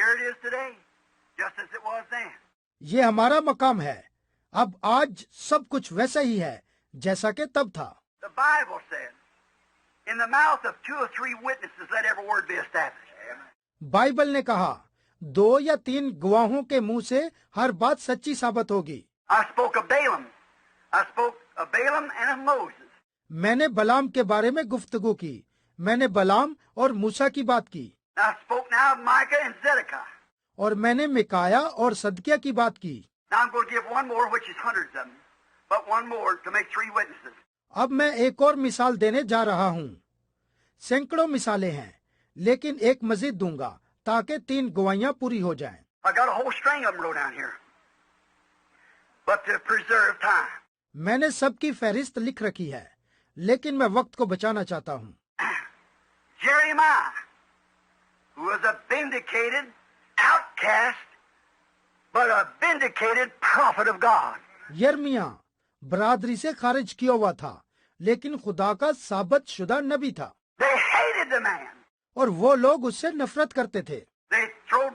Here it is today, just as it was then. ये हमारा मकाम है। अब आज सब कुछ वैसा ही है जैसा कि तब था। The Bible says, in the mouth of 2 or 3 witnesses, let every word be established. Bible ने कहा 2 या 3 गवाहों के मुंह से हर बात सच्ची साबित होगी। I spoke of Balaam. I spoke of Balaam and of Moses. मैंने बलाम के बारे में गुफ्तगू की। मैंने बलाम और मूसा की बात की। I spoke now of Micah and Zedekiah. और मैंने मिकाया और सदकिया की बात की। Now I'm going to give one more, which is hundreds of them, but one more to make 3 witnesses. अब मैं एक और मिसाल देने जा रहा हूँ। सैकड़ों मिसालें हैं, लेकिन एक मजीद दूंगा ताकि 3 गवाहियां पूरी हो जाएं। I got a whole string of them wrote down here. But to preserve time. मैंने सबकी फहरिस्त लिख रखी है, लेकिन मैं वक्त को बचाना चाहता हूँ। Jeremiah, who was a vindicated outcast, but a vindicated prophet of God. यर्मिया बरादरी से खारिज किया हुआ था, लेकिन खुदा का साबित शुदा नबी था। They hated the man. और वो लोग उससे नफरत करते थे। They threw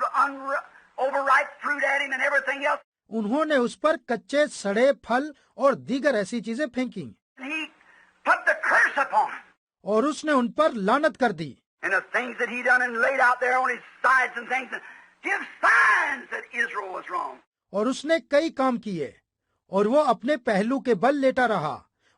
overripe fruit at him and everything else. उन्होंने उस पर कच्चे सड़े फल और दीगर ऐसी चीजें फेंकी। He put the curse upon him. और उसने उन पर लानत कर दी। And the things that he done and laid out there on his sides and things that give signs that Israel was wrong. और उसने कई काम किए और वो अपने पहलू के बल लेटा रहा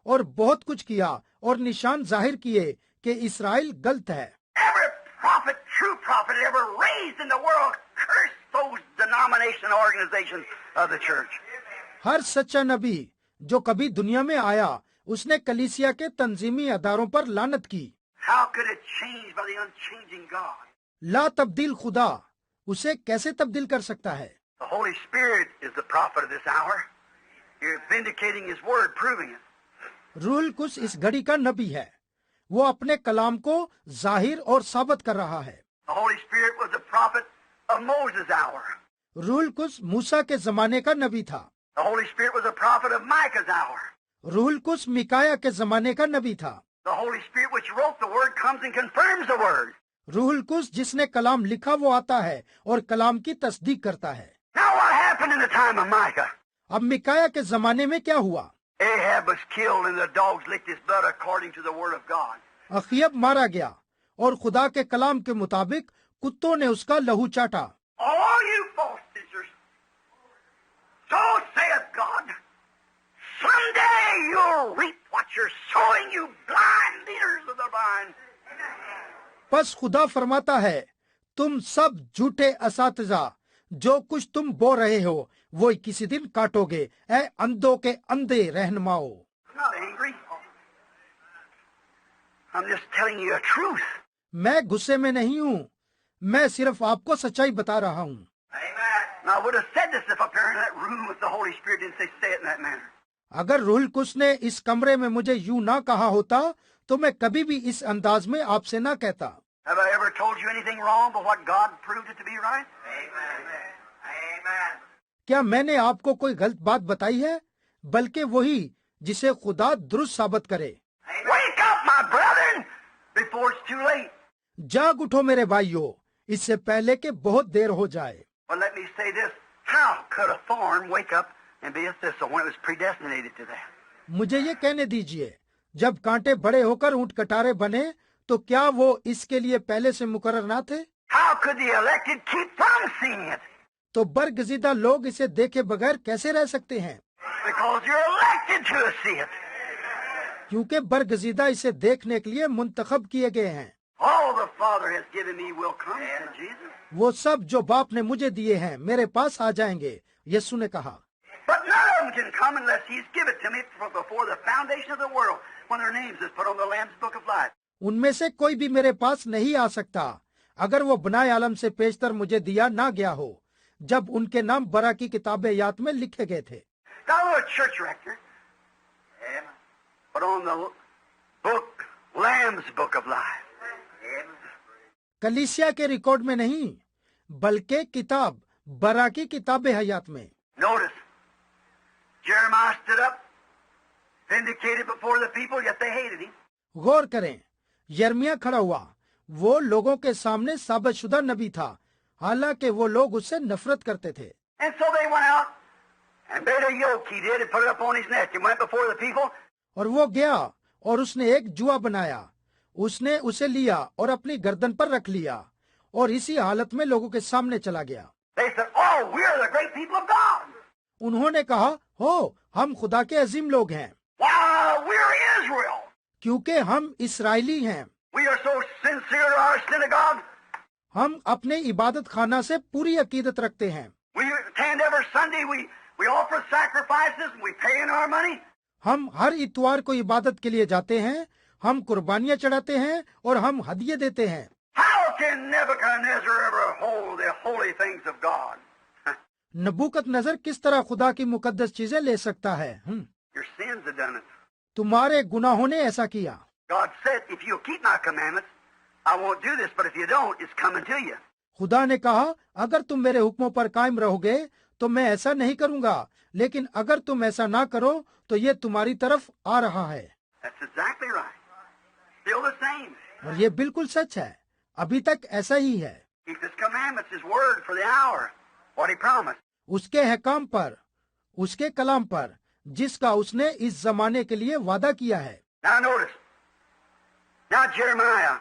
और बहुत कुछ किया और निशान जाहिर किए कि इस्राएल गलत है। Every prophet, true prophet ever raised in the world cursed those denomination organizations of the church. हर सच्चा नबी जो कभी दुनिया में आया उसने कलीसिया के तंजीमी अदारों पर लानत की। How could it change by the unchanging God? ला तब्दील खुदा उसे कैसे तब्दील कर सकता है? The Holy Spirit is the prophet of this hour. You're vindicating His word, proving it. Rule कुछ इस घड़ी का नबी है। वो अपने कलाम को जाहिर और साबित कर रहा है। The Holy Spirit was the prophet of Moses' hour. Rule कुछ मूसा के जमाने का नबी था। The Holy Spirit was a prophet of Micah's hour. Rule कुछ मिकाया के जमाने का नबी था। The Holy Spirit which wrote the word comes and confirms the word. रूहुल कुछ जिसने कलाम लिखा वो आता है और कलाम की तस्दीक करता है। Now what happened in the time of Micah? अब मिकाया के जमाने में क्या हुआ? Ahab was killed and the dogs licked his blood according to the word of God. अखियब मारा गया और खुदा के कलाम के मुताबिक कुत्तों ने उसका लहू चाटा। All you false teachers, so saith God, someday you'll reap what you're sowing, you blind leaders of the blind. बस खुदा फरमाता है, तुम सब झूठे असातिज़ा जो कुछ तुम बो रहे हो वो किसी दिन काटोगे, ऐ अंधों के अंधे रहनुमाओ। I'm not angry. I'm just telling you a truth. मैं गुस्से में नहीं हूँ, मैं सिर्फ आपको सच्चाई बता रहा हूँ। Amen. Now I would have said this if up here in that room with the Holy Spirit didn't say it in that manner. अगर रूहुल कुछ ने इस कमरे में मुझे यूं ना कहा होता तो मैं कभी भी इस अंदाज में आपसे ना कहता। Have I ever told you anything wrong but what God proved it to be right? Amen. Amen. क्या मैंने आपको कोई गलत बात बताई है, बल्कि वही जिसे खुदा दुरुस्त साबित करे। Wake up, my brethren, before it's too late. जाग उठो मेरे भाइयों, इससे पहले कि बहुत देर हो जाए। Well, let me say this. How could a thorn wake up and be a thistle when it was predestinated to that? मुझे ये कहने दीजिए, जब कांटे बड़े होकर ऊंट कटारे बने तो क्या वो इसके लिए पहले से मुकर्रर ना थे? How could the elected keep from seeing it? तो बरगजीदा लोग इसे देखे बगैर कैसे रह सकते हैं? Because you're elected to see it. क्योंकि बरगजीदा इसे देखने के लिए मुंतखब किए गए हैं। All the Father has given me will come, said Jesus. वो सब जो बाप ने मुझे दिए हैं मेरे पास आ जाएंगे, यीशु ने कहा। But none of them can come unless He's given it to me from before the foundation of the world, when their names is put on the Lamb's Book of Life. उनमें से कोई भी मेरे पास नहीं आ सकता अगर वो बनाए आलम से पेशतर मुझे दिया ना गया हो, जब उनके नाम बरा की किताब याद में लिखे गए थे। Got a little church record, but on the book, Lamb's Book of Life. कलीसिया के रिकॉर्ड में नहीं, बल्कि किताब बरा की किताब हयात में। Notice, Jeremiah stood up, vindicated before the people, yet they hated him. गौर करें, यर्मिया खड़ा हुआ, वो लोगों के सामने साबितशुदा नबी था, हालांकि वो लोग उससे नफरत करते थे। And so they went out and made a yoke, he did, and put it up on his neck and went before the people. और वो गया और उसने एक जुआ बनाया, उसने उसे लिया और अपनी गर्दन पर रख लिया और इसी हालत में लोगों के सामने चला गया। They said, oh, we're the great people of God. उन्होंने कहा, हो, हम खुदा के अजीम लोग हैं, Why, we're Israel. क्योंकि हम इसराइली हैं। We are so sincere to our synagogue. हम अपने इबादत खाना से पूरी अकीदत रखते हैं। We attend every Sunday. We offer sacrifices. We pay in our money. हम हर इतवार को इबादत के लिए जाते हैं, हम कुर्बानियां चढ़ाते हैं और हम हदिये देते हैं। How can Nebuchadnezzar ever hold the holy things of God? नबूकदनेस्सर किस तरह खुदा की मुकद्दस चीजें ले सकता है? Your sins have done it. तुम्हारे गुनाहों ने ऐसा किया। God said, if you'll keep my commandments, I won't do this, but if you don't, it's coming to you. खुदा ने कहा, अगर तुम मेरे हुक्मों पर कायम रहोगे तो मैं ऐसा नहीं करूंगा, लेकिन अगर तुम ऐसा ना करो तो ये तुम्हारी तरफ आ रहा है। That's exactly right. Still the same. और ये बिल्कुल सच है, अभी तक ऐसा ही है। Keep his commandments, his word for the hour, what he promised. उसके अहकाम पर, उसके कलाम पर, जिसका उसने इस जमाने के लिए वादा किया है। Now notice. Now Jeremiah,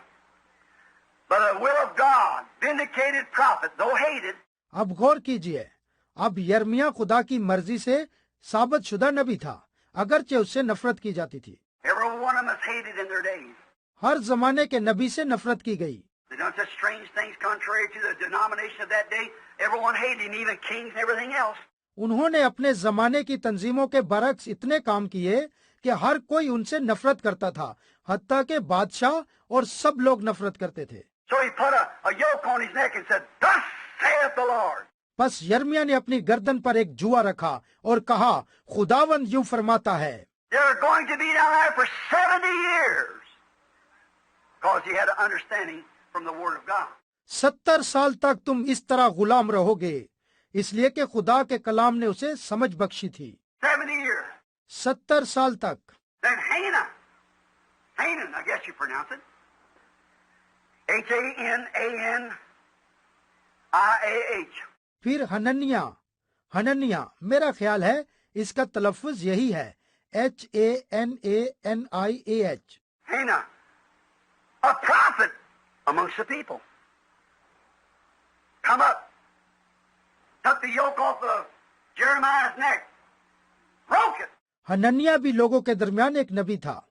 by the will of God, vindicated prophet, though hated. अब गौर कीजिए, अब यर्मिया खुदा की मर्जी से साबित शुदा नबी था, अगरचे उससे नफरत की जाती थी। Every one of them is hated in their days. हर जमाने के नबी से नफरत की गई। They done such strange things contrary to the denomination of that day. Everyone hated him, even kings and everything else. उन्होंने अपने जमाने की तंजीमों के बरक्स इतने काम किए कि हर कोई उनसे नफरत करता था, हत्ता के बादशाह और सब लोग नफरत करते थे। So he put a yoke on his neck and said, thus saith the Lord. बस यर्मिया ने अपनी गर्दन पर एक जुआ रखा और कहा, खुदावंद यूं फरमाता है। They're going to be down there for 70 years. Because he had an understanding from the word of God. 70 साल तक तुम इस तरह गुलाम रहोगे, इसलिए कि खुदा के कलाम ने उसे समझ बख्शी थी। 70 years. 70 साल तक। Then Hanan, I guess you pronounce it. Hananiah. फिर हनन्या, मेरा ख्याल है इसका तलफ्फुज यही है, Hananiah। Hanan, a prophet amongst the people. Come up, took the yoke off of Jeremiah's neck, broke it. Hananya भी लोगों के दरमियान एक नबी था।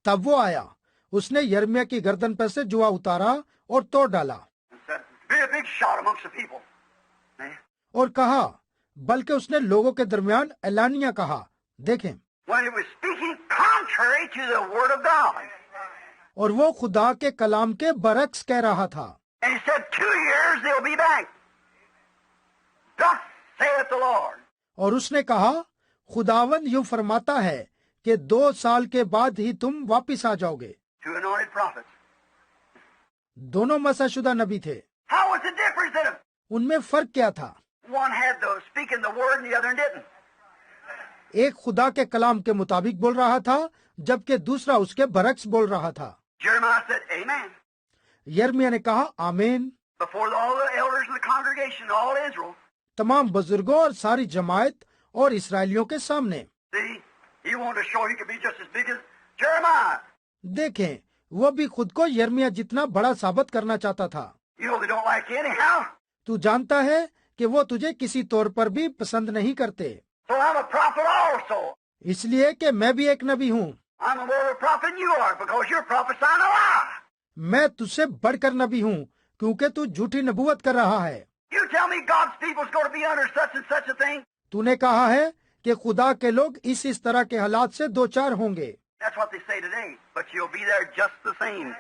तब वो आया, उसने यर्मिया की गर्दन पर से जुआ उतारा और तोड़ डाला। And said, be a big shot amongst the people. और कहा, बल्कि उसने लोगों के दरमियान एलानिया कहा, देखें। When he was speaking contrary to the word of God. और वो खुदा के कलाम के बरक्स कह रहा था। And he said, 2 years they'll be back. Thus saith the Lord. और उसने कहा, खुदावंद यूं फरमाता है कि 2 साल के बाद ही तुम वापिस आ जाओगे। 2 anointed prophets. दोनों मसाशुदा नबी थे। How was the difference in them? उनमें फर्क क्या था? One had the speaking the word and the other didn't. एक खुदा के कलाम के मुताबिक बोल रहा था, जबकि दूसरा उसके बरक्स बोल रहा था। Jeremiah said, amen. यर्मिया ने कहा, आमीन। Before all the elders of the congregation, all Israel. तमाम बुजुर्गों और सारी जमायत और इसराइलियों के सामने। See, he wanted to show he could be just as big as Jeremiah. देखें, वो भी खुद को यर्मिया जितना बड़ा साबित करना चाहता था। You know they don't like you anyhow. तू जानता है कि वो तुझे किसी तौर पर भी पसंद नहीं करते। So I'm a prophet also. इसलिए कि मैं भी एक नबी हूँ। I'm a more of a prophet than you are because you're prophesying a lie. मैं तुझसे बढ़कर नबी हूँ, क्योंकि तू झूठी नबूवत कर रहा है। You tell me God's people's going to be under such and such a thing. तूने कहा है कि खुदा के लोग इस तरह के हालात से 2-4 होंगे। That's what they say today. But you'll be there just the same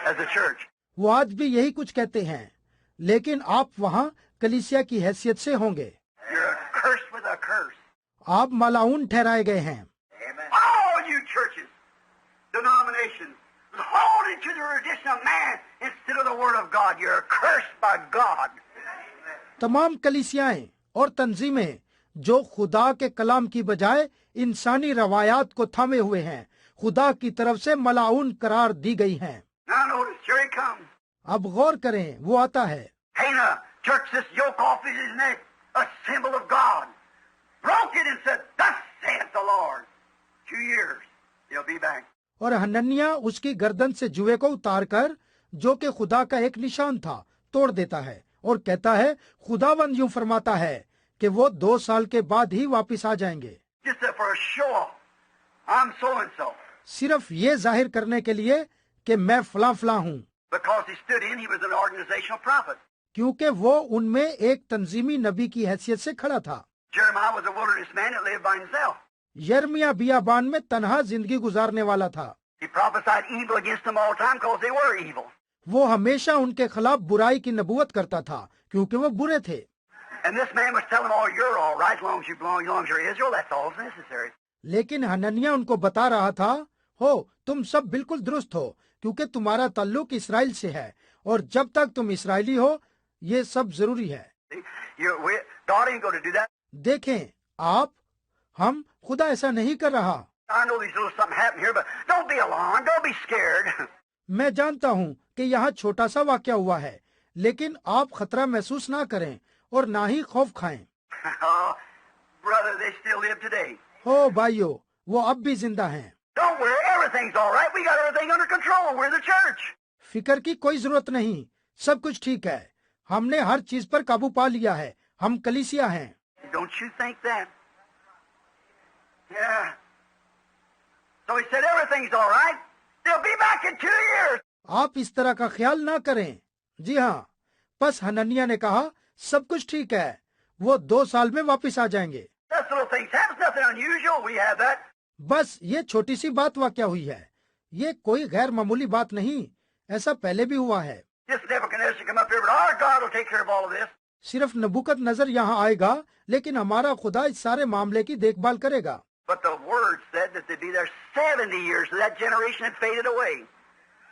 as the church. वो आज भी यही कुछ कहते हैं, लेकिन आप वहाँ कलीसिया की हैसियत से होंगे। You're cursed with a curse. आप मालाउन ठहराए गए हैं। All you churches, denominations, holding to the tradition of man instead of the word of God. You're cursed by God. तमाम कलीसियाएं और तंजीमें जो खुदा के कलाम की बजाय इंसानी रवायात को थामे हुए हैं, खुदा की तरफ से मलाउन करार दी गई हैं। Now notice, here he comes. अब गौर करें, वो आता है। Hanan, jerked this yoke off his neck, a symbol of God, broke it and said, "Thus saith the Lord." 2 years, he'll be back. और हनन्याह उसकी गर्दन से जुए को उतारकर, जो कि खुदा का एक निशान था, तोड़ देता है और कहता है, खुदावंद यूं फरमाता है कि वो 2 साल के बाद ही वापिस आ जाएंगे। Just for a show off. I'm so and so. सिर्फ ये जाहिर करने के लिए कि मैं फला फला हूँ, Because he stood in, he was an organizational prophet. क्योंकि वो उनमें एक तंजीमी नबी की हैसियत से खड़ा था। Jeremiah was a wilderness man that lived by himself. यर्मिया बियाबान में तन्हा जिंदगी गुजारने वाला था। He prophesied evil against them all the time because they were evil. वो हमेशा उनके खिलाफ बुराई की नबूवत करता था क्योंकि वो बुरे थे। And this man was telling them, "Oh, you're all right as long as you belong, as long as you're Israel. That's all that's necessary." लेकिन हनन्याह उनको बता रहा था, हो तुम सब बिल्कुल दुरुस्त हो क्योंकि तुम्हारा ताल्लुक इसराइल से है और जब तक तुम इसराइली हो ये सब जरूरी है। God ain't going to do that. देखें आप, हम खुदा ऐसा नहीं कर रहा। I know these little something happened here, but don't be alarmed. Don't be scared. मैं जानता हूँ कि यहाँ छोटा सा वाक्य हुआ है, लेकिन आप खतरा महसूस ना करें और ना ही खौफ खाएं। Oh, brother, they still live today. हो भाइयों, वो अब भी जिंदा हैं। Don't worry, everything's all right. We got everything under control. We're the church. फिकर की कोई जरूरत नहीं, सब कुछ ठीक है। हमने हर चीज पर काबू पा लिया है। हम कलीसिया हैं। Don't you think that? Yeah. So he said everything's all right. They'll be back in 2 years. आप इस तरह का ख्याल ना करें। जी हाँ, बस हनन्याह ने कहा सब कुछ ठीक है, वो 2 साल में वापस आ जाएंगे। That's little things happen. Nothing unusual. We have that. बस ये छोटी सी बात वाकया हुई है, ये कोई गैर मामूली बात नहीं, ऐसा पहले भी हुआ है। Just Nebuchadnezzar come up here, but our God will take care of all of this. सिर्फ नबूकदनजर यहाँ आएगा, लेकिन हमारा खुदा इस सारे मामले की देखभाल करेगा। But the word said that they'd be there 70 years, so that generation had faded away.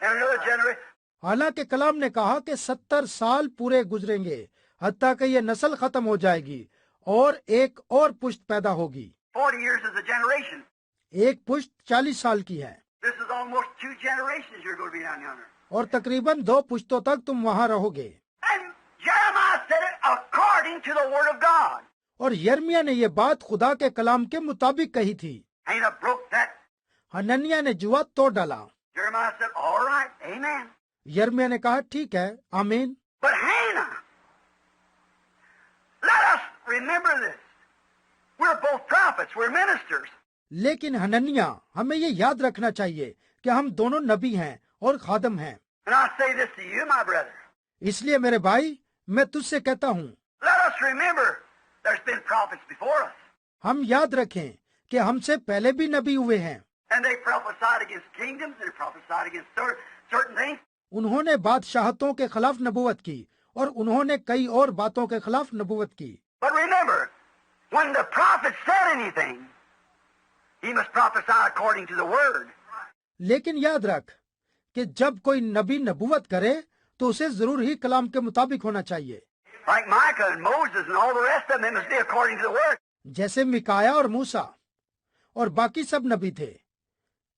And another generation. हालांकि कलाम ने कहा कि 70 साल पूरे गुजरेंगे, हत्ता कि ये नस्ल खत्म हो जाएगी और एक और पुश्त पैदा होगी। 40 years is a generation. एक पुश्त 40 साल की है। This is almost 2 generations you're going to be down yonder. और तकरीबन 2 पुश्तों तक तुम वहाँ रहोगे। And Jeremiah said it according to the word of God. और यर्मिया ने ये बात खुदा के कलाम के मुताबिक कही थी। Hannah broke that. हनन्याह ने जुआ तोड़ डाला। Jeremiah said, "All right, amen." यर्मिया ने कहा ठीक है, आमीन। But Hannah, let us remember this. We're both prophets. We're ministers. लेकिन हनन्याह, हमें ये याद रखना चाहिए कि हम दोनों नबी हैं और खादम हैं। And I say this to you, my brother. इसलिए मेरे भाई, मैं तुझसे कहता हूँ, Let us remember there's been prophets before us. हम याद रखें कि हमसे पहले भी नबी हुए हैं। And they prophesied against kingdoms. They prophesied against certain things. उन्होंने बादशाहतों के खिलाफ नबूवत की और उन्होंने कई और बातों के खिलाफ नबूवत की। But remember, when the prophet said anything, he must prophesy according to the word. लेकिन याद रख कि जब कोई नबी नबूवत करे तो उसे जरूर ही कलाम के मुताबिक होना चाहिए। Like Micah and Moses and all the rest of them, they must be according to the word. जैसे मिकाया और मूसा और बाकी सब नबी थे,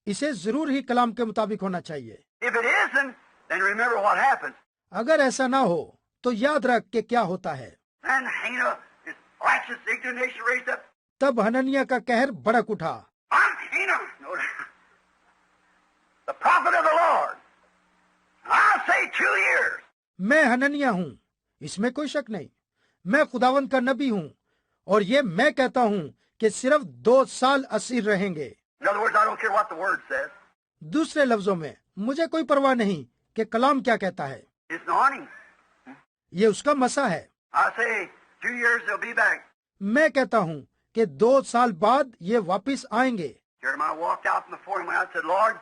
इसे जरूर ही कलाम के मुताबिक होना चाहिए। If it isn't, then remember what happens. अगर ऐसा ना हो तो याद रख कि क्या होता है। And Hannah, this righteous indignation raised up. तब हनन्याह का कहर भड़क उठा। I'm Hannah, no, the prophet of the Lord. I'll say 2 years. मैं हनन्याह हूँ, इसमें कोई शक नहीं। मैं खुदावंद का नबी हूँ और ये मैं कहता हूँ कि सिर्फ 2 साल असीर रहेंगे। In other words, I don't care what the word says. दूसरे लफ्जों में, मुझे कोई परवाह नहीं कि कलाम क्या कहता है। It's the awning. ये उसका मसा है। I say 2 years they'll be back. मैं कहता हूँ कि 2 साल बाद ये वापिस आएंगे। Jeremiah walked out from before him and I said, Lord,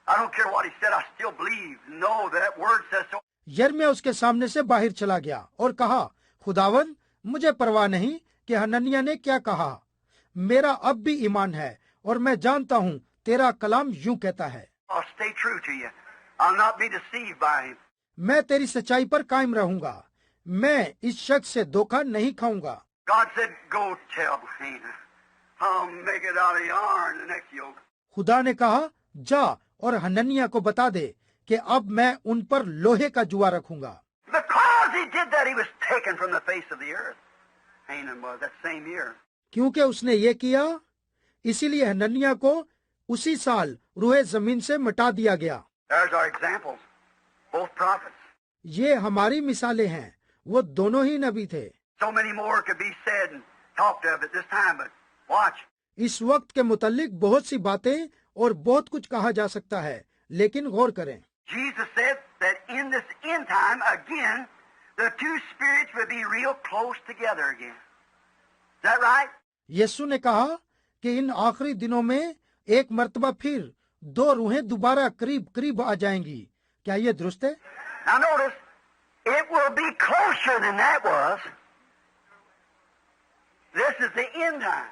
I don't care what he said, I still believe. No, that word says so. यर्मिया उसके सामने से बाहर चला गया और कहा, खुदावन, मुझे परवाह नहीं कि हनन्याह ने क्या कहा। मेरा अब भी ईमान है और मैं जानता हूँ तेरा कलाम यूं कहता है। I'll stay true to you. I'll not be deceived by him. मैं तेरी सच्चाई पर कायम रहूंगा। मैं इस शख्स से धोखा नहीं खाऊंगा। God said, go tell Hannah. I'll make it out of yarn the next yoke. खुदा ने कहा, जा और हनन्याह को बता दे कि अब मैं उन पर लोहे का जुआ रखूंगा। Because because he did that, he was taken from the face of the earth. Hanan was that same year. क्योंकि उसने ये किया, इसीलिए हनन्याह को उसी साल रूहे जमीन से मिटा दिया गया। There's our examples, both prophets. ये हमारी मिसालें हैं, वो दोनों ही नबी थे। So many more could be said and talked of at this time, but watch. इस वक्त के मुतालिक बहुत सी बातें और बहुत कुछ कहा जा सकता है, लेकिन गौर करें। Jesus said that in this end time, again, the two spirits would be real close together again. Is that right? यीशु ने कहा कि इन आखिरी दिनों में एक मर्तबा फिर दो रूहें दोबारा करीब करीब आ जाएंगी। क्या ये दुरुस्त है? Now notice, it will be closer than that was. This is the end time.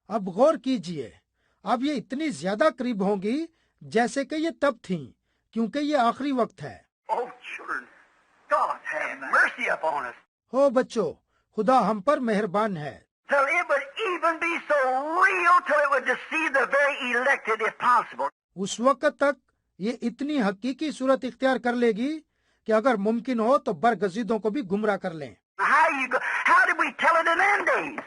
अब गौर कीजिए, अब ये इतनी ज्यादा करीब होंगी जैसे कि ये तब थीं, क्योंकि ये आखिरी वक्त है। Oh, children, God have mercy upon us. हो बच्चों, खुदा हम पर मेहरबान है। Till it would even be so real, till it would deceive the very elected if possible. उस वक्त तक ये इतनी हकीकी सूरत इख्तियार कर लेगी कि अगर मुमकिन हो तो बरगजीदों को भी गुमराह कर लें। How did we tell it in them days?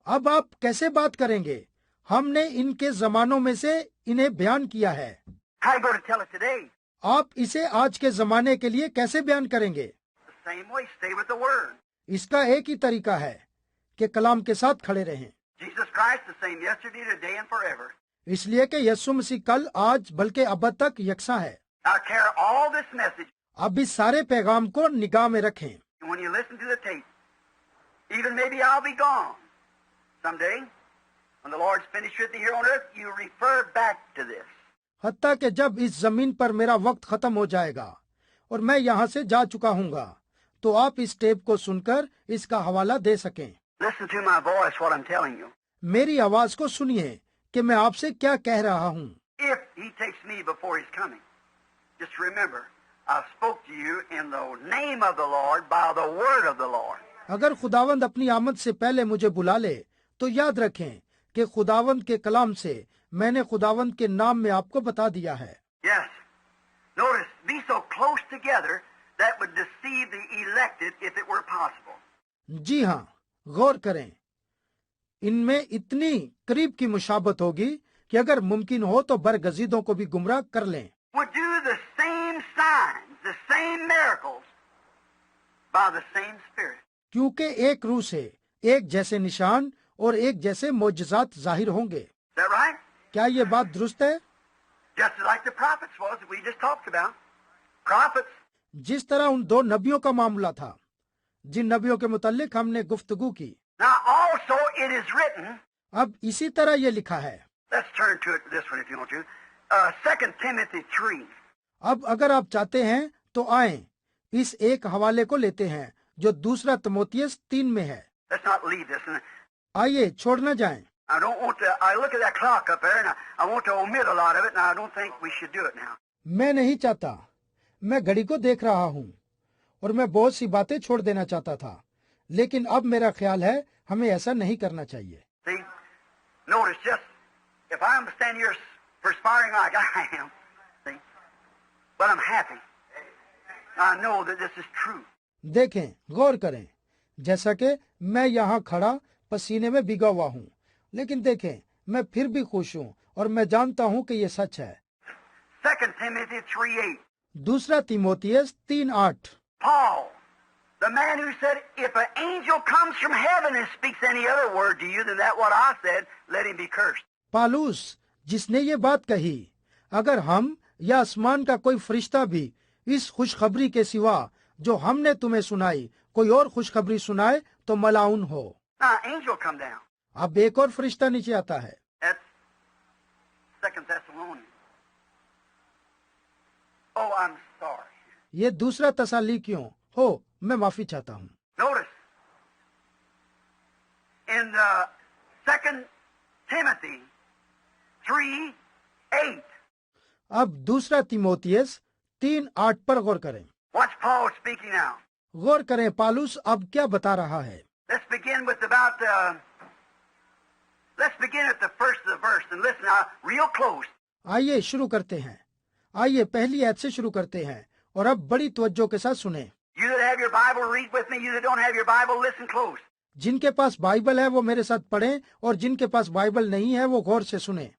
अब आप कैसे बात करेंगे? हमने इनके जमानों में से इन्हें बयान किया है। How you going to tell it today? आप इसे आज के जमाने के लिए कैसे बयान करेंगे? The same way, stay with the word. इसका एक ही तरीका है कि कलाम के साथ खड़े रहें। Jesus Christ the same yesterday, today, and forever. इसलिए कि यीशु मसीह कल, आज, बल्कि अब तक यकसा है। Now carry all this message. अब इस सारे पैगाम को निगाह में रखें। And when you listen to the tape, even maybe I'll be gone someday. When the Lord's finished with me here on earth, you refer back to this. हत्ता कि जब इस जमीन पर मेरा वक्त खत्म हो जाएगा और मैं यहाँ से जा चुका हूँगा, तो आप इस टेप को सुनकर इसका हवाला दे सकें। Listen to my voice, what I'm telling you. मेरी आवाज को सुनिए कि मैं आपसे क्या कह रहा हूँ। If he takes me before he's coming, just remember, I spoke to you in the name of the Lord, by the word of the Lord. अगर खुदावंद अपनी आमद से पहले मुझे बुला ले, तो याद रखें कि खुदावंद के कलाम से मैंने खुदावंद के नाम में आपको बता दिया है। Yes. Notice, be so close together that would deceive the elected if it were possible. जी हाँ, गौर करें, इनमें इतनी करीब की मुशाबत होगी कि अगर मुमकिन हो तो बरगजीदों को भी गुमराह कर लें। Would do the same signs, the same miracles, by the same Spirit. क्योंकि एक रूह से एक जैसे निशान और एक जैसे मोजज़ात जाहिर होंगे। Is that right? क्या ये बात दुरुस्त है? Just like the prophets was, we just talked about. Prophets. जिस तरह उन दो नबियों का मामला था, जिन नबियों के मुतालिक हमने गुफ्तगू की। Now also it is written. अब इसी तरह ये लिखा है। Let's turn to it, this one if you want to. 2 Timothy 3. अब अगर आप चाहते हैं तो आए इस एक हवाले को लेते हैं जो दूसरा तिमोथियस 3 में है। Let's not leave this. And आइए छोड़ न जाएं। I don't want to. I look at that clock up there, and I want to omit a lot of it, and I don't think we should do it now. मैं नहीं चाहता, मैं घड़ी को देख रहा हूँ और मैं बहुत सी बातें छोड़ देना चाहता था, लेकिन अब मेरा ख्याल है हमें ऐसा नहीं करना चाहिए। See, notice just if I'm standing here perspiring like I am, see, but I'm happy. I know that this is true. देखें, गौर करें, जैसा कि मैं यहाँ खड़ा पसीने में भीगा हुआ हूँ, लेकिन देखें, मैं फिर भी खुश हूँ और मैं जानता हूँ कि ये सच है। 2 Timothy 3:8. दूसरा Timothy 3:8। Paul, the man who said, if an angel comes from heaven and speaks any other word to you than that what I said, let him be cursed. Paulus, जिसने ये बात कही, अगर हम या आसमान का कोई फरिश्ता भी इस खुशखबरी के सिवा जो हमने तुम्हें सुनाई कोई और खुशखबरी सुनाए तो मलाउन हो। Now, angel come down. अब एक और फरिश्ता नीचे आता है। That's 2 Thessalonians. Oh, I'm sorry. ये दूसरा तसालीकियों हो, मैं माफी चाहता हूँ। Notice, in 2 Timothy 3:8. अब दूसरा तिमोथियस 3:8 पर गौर करें। Watch Paul speaking now. गौर करें पालूस अब क्या बता रहा है। Let's begin with let's begin at the first of the verse and listen now real close. आइए शुरू करते हैं। आइए पहली आयत से शुरू करते हैं और अब बड़ी तवज्जो के साथ सुने। You that have your Bible, read with me. You that don't have your Bible, listen close. जिनके पास बाइबल है वो मेरे साथ पढ़ें और जिनके पास बाइबल नहीं है वो गौर से सुने।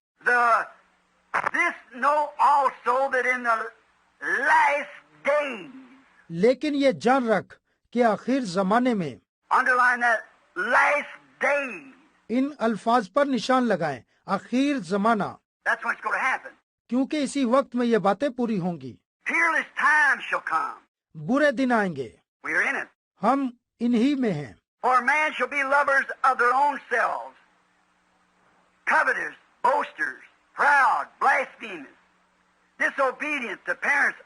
This know also that in the last days. लेकिन ये जान रख कि आखिर जमाने में, Underline that, last days. इन अल्फाज पर निशान लगाएं, आखिर जमाना, That's what's going to happen. क्योंकि इसी वक्त में ये बातें पूरी होंगी। Peerless times shall come. बुरे दिन आएंगे, We're in it. हम इन्हीं में हैं। For man shall be lovers of their own selves, covetous, boasters, proud, blasphemers, disobedient to parents,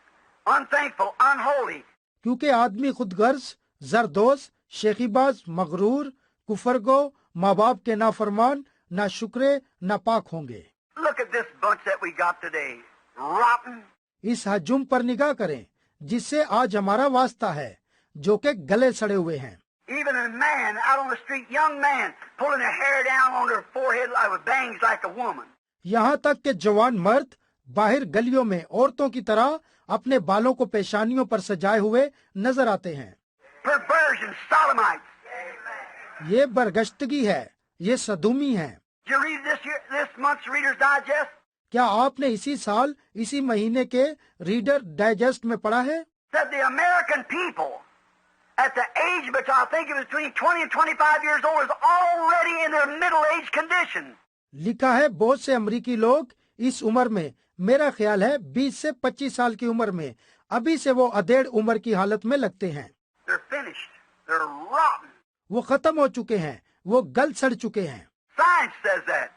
unthankful, unholy. क्योंकि आदमी खुदगर्ज, जरदोज, शेखीबाज, मगरूर, कुफरगो, माँ बाप के नाफरमान, ना शुक्रे, ना पाक होंगे। Look at this bunch that we got today. Rotten. इस हजूम पर निगाह करें जिससे आज हमारा वास्ता है, जो कि गले सड़े हुए हैं। Even a man out on the street, young man, pulling their hair down on their forehead like with bangs like a woman. यहाँ तक कि जवान मर्द बाहर गलियों में औरतों की तरह अपने बालों को पेशानियों पर सजाए हुए नजर आते हैं। Perversion, sodomites. ये बरगश्तगी है, ये सदुमी है। Did you read this month's Reader's Digest? क्या आपने इसी साल इसी महीने के रीडर डाइजेस्ट में पढ़ा है? That the American people at the age which I think it was between 20 and 25 years old is already in their middle age condition. लिखा है बहुत से अमरीकी लोग इस उम्र में, मेरा ख्याल है 20 से 25 साल की उम्र में, अभी से वो अधेड़ उम्र की हालत में लगते हैं। They're finished. They're rotten. वो खत्म हो चुके हैं, वो गल सड़ चुके हैं। Science says that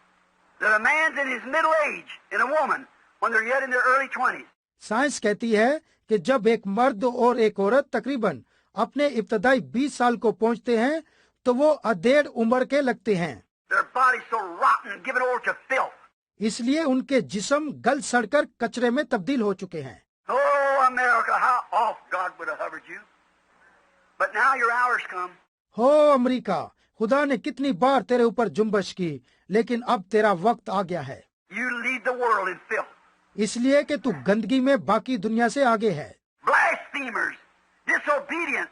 a man's in his middle age in a woman when they're yet in their early 20s. Science कहती है कि जब एक मर्द और एक औरत तकरीबन अपने इब्तदाई 20 साल को पहुंचते हैं तो वो अधेड़ उम्र के लगते हैं। Their bodies so rotten and given over to filth. इसलिए उनके जिस्म गल सड़कर कचरे में तब्दील हो चुके हैं। Oh, America, how oft God would have hovered you. But now your hour's come. हो अमेरिका, खुदा ने कितनी बार तेरे ऊपर जुम्बश की, लेकिन अब तेरा वक्त आ गया है। You lead the world in filth. इसलिए कि तू गंदगी में बाकी दुनिया से आगे है। Blasphemers, disobedient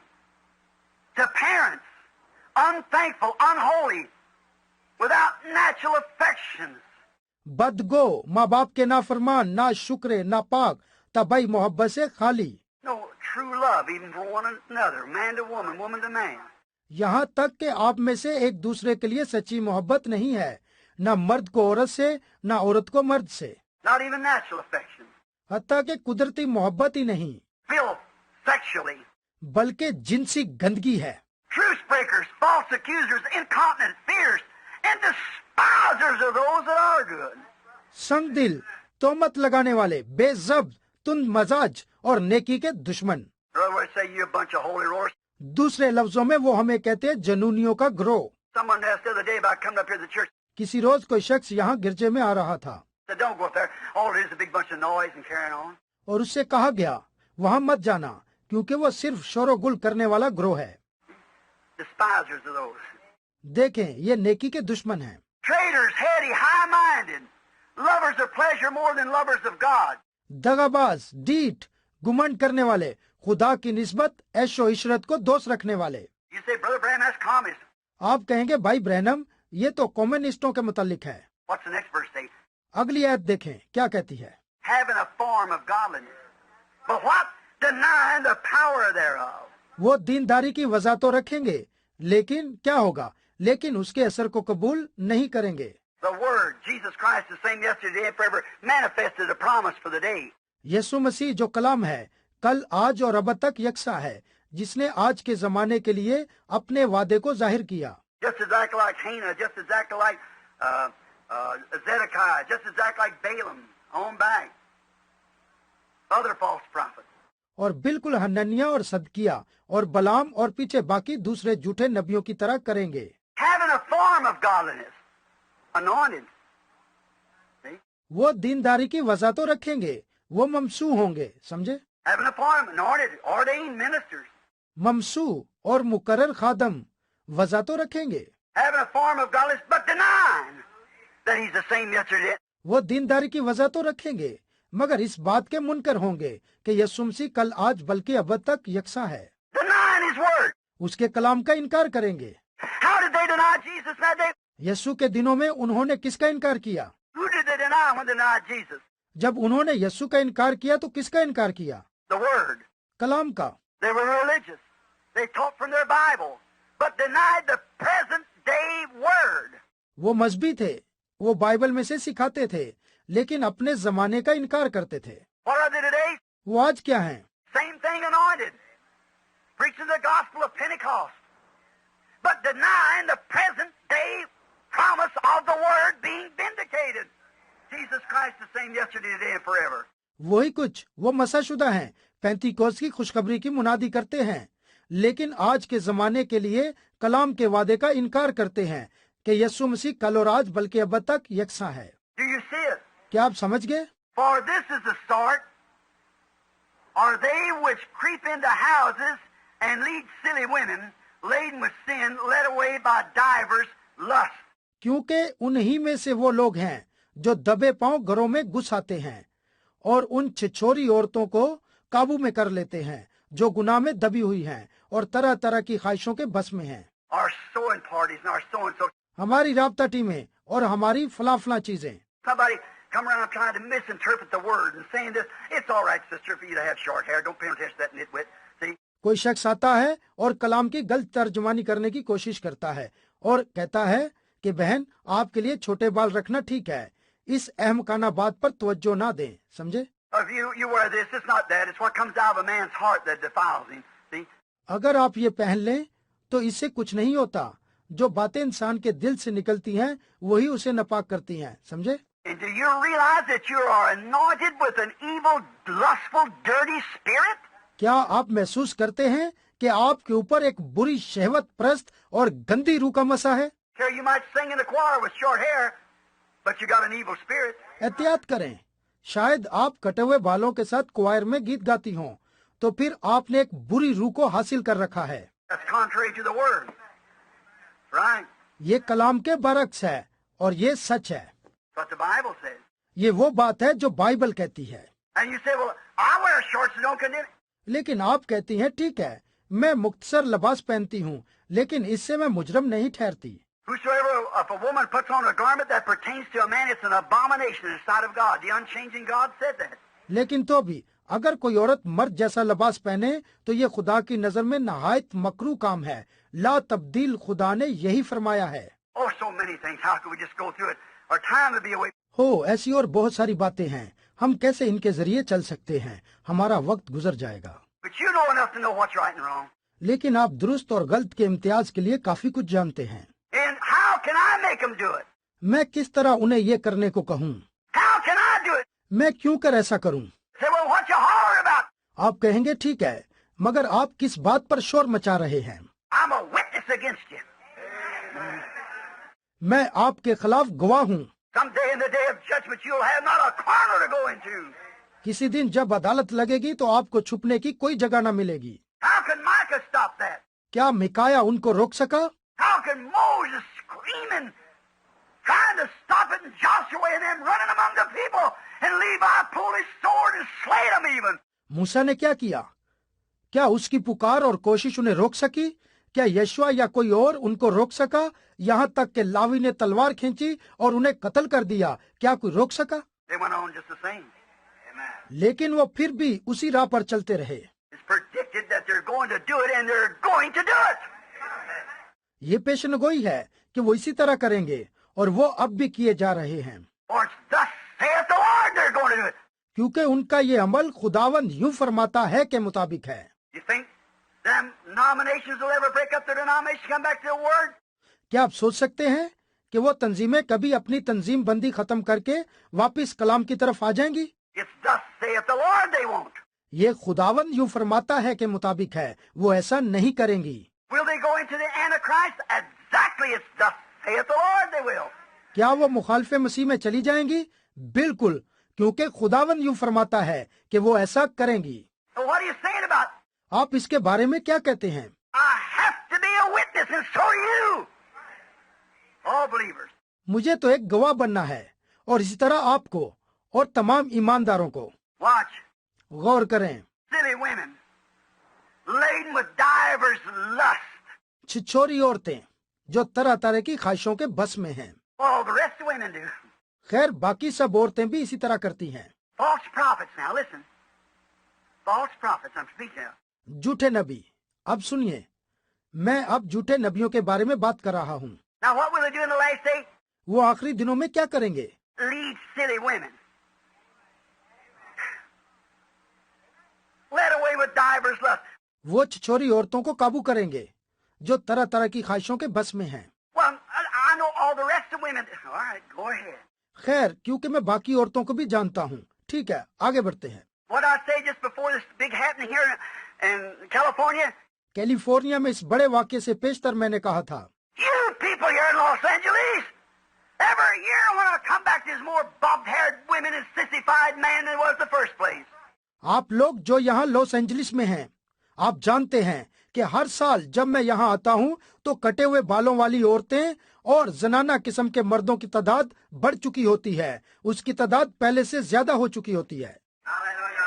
to parents, unthankful, unholy, without natural affections. बदगो, माँ बाप के नाफरमान, ना शुक्रे, ना पाक, तबाही मोहब्बत से खाली। No true love even for one another, man to woman, woman to man. यहाँ तक कि आप में से एक दूसरे के लिए सच्ची मोहब्बत नहीं है, न मर्द को औरत से, न औरत को मर्द से, Not even natural affection. हत्ता कि कुदरती मोहब्बत ही नहीं, Filth, sexually. बल्कि जिनसी गंदगी है। Truce breakers, false accusers, incontinent, fierce, and despisers of those that are good. संग दिल, तोहमत लगाने वाले, बेजब्त, तुंद मजाज और नेकी के दुश्मन। In other words, say you a bunch of holy roars. दूसरे लफ्जों में वो हमें कहते हैं जनूनियों का ग्रोह। Someone asked the other day about coming up here to the church. किसी रोज कोई शख्स यहाँ गिरजे में आ रहा था Said, don't go up there. All it is a big bunch of noise and carrying on. और उससे कहा गया वहाँ मत जाना, क्योंकि वो सिर्फ शोरगुल करने वाला ग्रोह है। Despisers of those. देखें, ये नेकी के दुश्मन हैं। Traitors, heady, high-minded, lovers of pleasure more than lovers of God. दगाबाज, डीठ, गुमंड करने वाले, खुदा की निस्बत ऐशो इशरत को दोस्त रखने वाले। You say, Brother Branham, that's communism. आप कहेंगे भाई ब्रैनम, ये तो कम्युनिस्टों के मुतालिक है। What's the next verse say? अगली आयत देखें क्या कहती है। Having a form of godliness. But what? Denying the power thereof. वो दीनदारी की वजह तो रखेंगे, लेकिन क्या होगा, लेकिन उसके असर को कबूल नहीं करेंगे। The Word, Jesus Christ, the same yesterday and forever, manifested a promise for the day. यीशु मसीह जो कलाम है, कल, आज और अब तक यकसा है, जिसने आज के जमाने के लिए अपने वादे को जाहिर किया। Just exactly like Hannah, just exactly like Zedekiah, just exactly like Balaam, on back. Other false prophets. और बिल्कुल हनन्या और सदकिया और बलाम और पीछे बाकी दूसरे झूठे नबियों की तरह करेंगे। Having a form of godliness. Anointed. See? वो दीनदारी की वजह तो रखेंगे, वो ममसू होंगे, समझे? Having a form, anointed, ordained ministers. ममसू और मुकर्रर खादम वजह तो रखेंगे। Having a form of godliness, but denying that he's the same yesterday. वो दीनदारी की वजह तो रखेंगे, मगर इस बात के मुनकर होंगे कि यीशु मसीह कल, आज, बल्कि अब तक यकसा है। His word. उसके कलाम का इनकार करेंगे। How did they deny Jesus that day? यीशु के दिनों में उन्होंने किसका इनकार किया? Who did they deny when they denied Jesus? जब उन्होंने यीशु का इनकार किया तो किसका इनकार किया? The word. कलाम का। They were religious. They taught from their Bible, but denied the present day word. वो मजहबी थे, वो बाइबल में से सिखाते थे, लेकिन अपने जमाने का इनकार करते थे। What are they today? वो आज क्या हैं? Same thing, anointed, preaching the gospel of Pentecost, but denying the present day promise of the word being vindicated. Jesus Christ the same yesterday, today, and forever. वही कुछ, वो मसाशुदा हैं, पेंतीकोस्त की खुशखबरी की मुनादी करते हैं, लेकिन आज के जमाने के लिए कलाम के वादे का इनकार करते हैं कि यीशु मसीह कल और आज बल्कि अब तक यकसा है। Do you see it? क्या आप समझ गए? For this is the start. Are they which creep into houses and lead silly women, laden with sin, led away by divers lusts. क्योंकि उन्हीं में से वो लोग हैं जो दबे पांव घरों में घुस आते हैं और उन छिछोरी औरतों को काबू में कर लेते हैं जो गुनाह में दबी हुई हैं और तरह तरह की ख्वाहिशों के बस में हैं। Our sewing parties and our so and so. हमारी राबता टीमें और हमारी फला चीजें। Somebody come around trying to misinterpret the word and saying this. It's all right, sister, for you to have short hair. Don't pay attention to that nitwit. See? कोई शख्स आता है और कलाम की गलत तर्जुमानी करने की कोशिश करता है और कहता है कि बहन, आपके लिए छोटे बाल रखना ठीक है, इस अहमकाना बात पर तवज्जो ना दें। समझे? If you wear this, it's not that. It's what comes out of a man's heart that defiles him. See? अगर आप ये पहन लें तो इससे कुछ नहीं होता, जो बातें इंसान के दिल से निकलती हैं वही उसे नापाक करती हैं। समझे? And do you realize that you are anointed with an evil, lustful, dirty spirit? क्या आप महसूस करते हैं कि आपके ऊपर एक बुरी शहवत प्रस्त और गंदी रूह का मसा है? Here you might sing in the choir with short hair, but you got an evil spirit. एहतियात करें, शायद आप कटे हुए बालों के साथ क्वायर में गीत गाती हों, तो फिर आपने एक बुरी रूह को हासिल कर रखा है। That's contrary to the word. Right? ये कलाम के बरक्स है और ये सच है। That's what the Bible says. ये वो बात है जो बाइबल कहती है। And you say, well, I wear shorts, so don't condemn it. लेकिन आप कहती हैं, ठीक है, मैं मुख्तसर लिबास पहनती हूँ, लेकिन इससे मैं मुजरम नहीं ठहरती। Whosoever, if a woman puts on a garment that pertains to a man, it's an abomination in the sight of God. The unchanging God said that. लेकिन तो भी अगर कोई औरत मर्द जैसा लिबास पहने तो ये खुदा की नजर में नहायत मकरू काम है। ला तब्दील खुदा ने यही फरमाया है। Oh, so many things. How could we just go through it? Our time would be away. हो, ऐसी और बहुत सारी बातें हैं, हम कैसे इनके जरिए चल सकते हैं, हमारा वक्त गुजर जाएगा। But you know enough to know what's right and wrong. लेकिन आप दुरुस्त और गलत के इम्तियाज के लिए काफी कुछ जानते हैं। And how can I make them do it? मैं किस तरह उन्हें ये करने को कहूँ? How can I do it? मैं क्यों कर ऐसा करूँ? Say, well, what you holler about? आप कहेंगे, ठीक है, मगर आप किस बात पर शोर मचा रहे हैं? I'm a witness against you. मैं आपके खिलाफ गवाह हूँ। Someday in the day of judgment, you'll have not a corner to go into. किसी दिन जब अदालत लगेगी तो आपको छुपने की कोई जगह न मिलेगी। How can Micah stop that? क्या मिकाया उनको रोक सका? How can Moses screaming, trying to stop it, and Joshua and them running among the people, and Levi pulled his sword and slayed them even? मूसा ने क्या किया? क्या उसकी पुकार और कोशिश उन्हें रोक सकी? क्या यशुआ या कोई और उनको रोक सका? यहाँ तक कि लावी ने तलवार खींची और उन्हें कत्ल कर दिया, क्या कोई रोक सका? They went on just the same. Amen. लेकिन वो फिर भी उसी राह पर चलते रहे। It's predicted that they're going to do it, and they're going to do it. ये पेशनगोई है कि वो इसी तरह करेंगे और वो अब भी किए जा रहे हैं। For it's thus saith the Lord, they're going to do it. क्योंकि उनका ये अमल खुदावंद यूं फरमाता है के मुताबिक है। You think them nominations will ever break up their denomination, come back to the word? क्या आप सोच सकते हैं कि वो तंजीमें कभी अपनी तंजीम बंदी खत्म करके वापस कलाम की तरफ आ जाएंगी? It's thus saith the Lord, they won't. ये खुदावंद यूं फरमाता है के मुताबिक है, वो ऐसा नहीं करेंगी। Will they go into the Antichrist? Exactly, it's thus saith the Lord, they will. क्या वो मुखालिफे मसीह में चली जाएंगी? बिल्कुल, क्योंकि खुदावंद यूं फरमाता है कि वो ऐसा करेंगी। So what are you saying about? आप इसके बारे में क्या कहते हैं? I have to be a witness, and so are you. All believers. मुझे तो एक गवाह बनना है और इसी तरह आपको और तमाम ईमानदारों को। Watch. गौर करें, Silly women. laden with divers lusts. छिछोरी औरतें जो तरह तरह की ख्वाहिशों के बस में हैं। All the rest of women do. खैर बाकी सब औरतें भी इसी तरह करती हैं। False prophets now, listen. False prophets, I'm speaking of. झूठे नबी, अब सुनिए, मैं अब झूठे नबियों के बारे में बात कर रहा हूँ। Now what will they do in the last day? वो आखिरी दिनों में क्या करेंगे? Lead silly women. Led away with divers lusts. वो छिछोरी औरतों को काबू करेंगे जो तरह तरह की ख्वाहिशों के बस में हैं। Well, I know all the rest of women. All right, go ahead. खैर क्योंकि मैं बाकी औरतों को भी जानता हूँ, ठीक है आगे बढ़ते हैं। What I say just before this big happening here in California? California में इस बड़े वाक्य से पेशतर मैंने कहा था, You people here in Los Angeles, every year when I come back, there's more bobbed-haired women and sissified men than was the first place. आप लोग जो यहाँ लॉस एंजलिस में हैं, आप जानते हैं कि हर साल जब मैं यहाँ आता हूँ तो कटे हुए बालों वाली औरतें और जनाना किस्म के मर्दों की तादाद बढ़ चुकी होती है, उसकी तादाद पहले से ज्यादा हो चुकी होती है।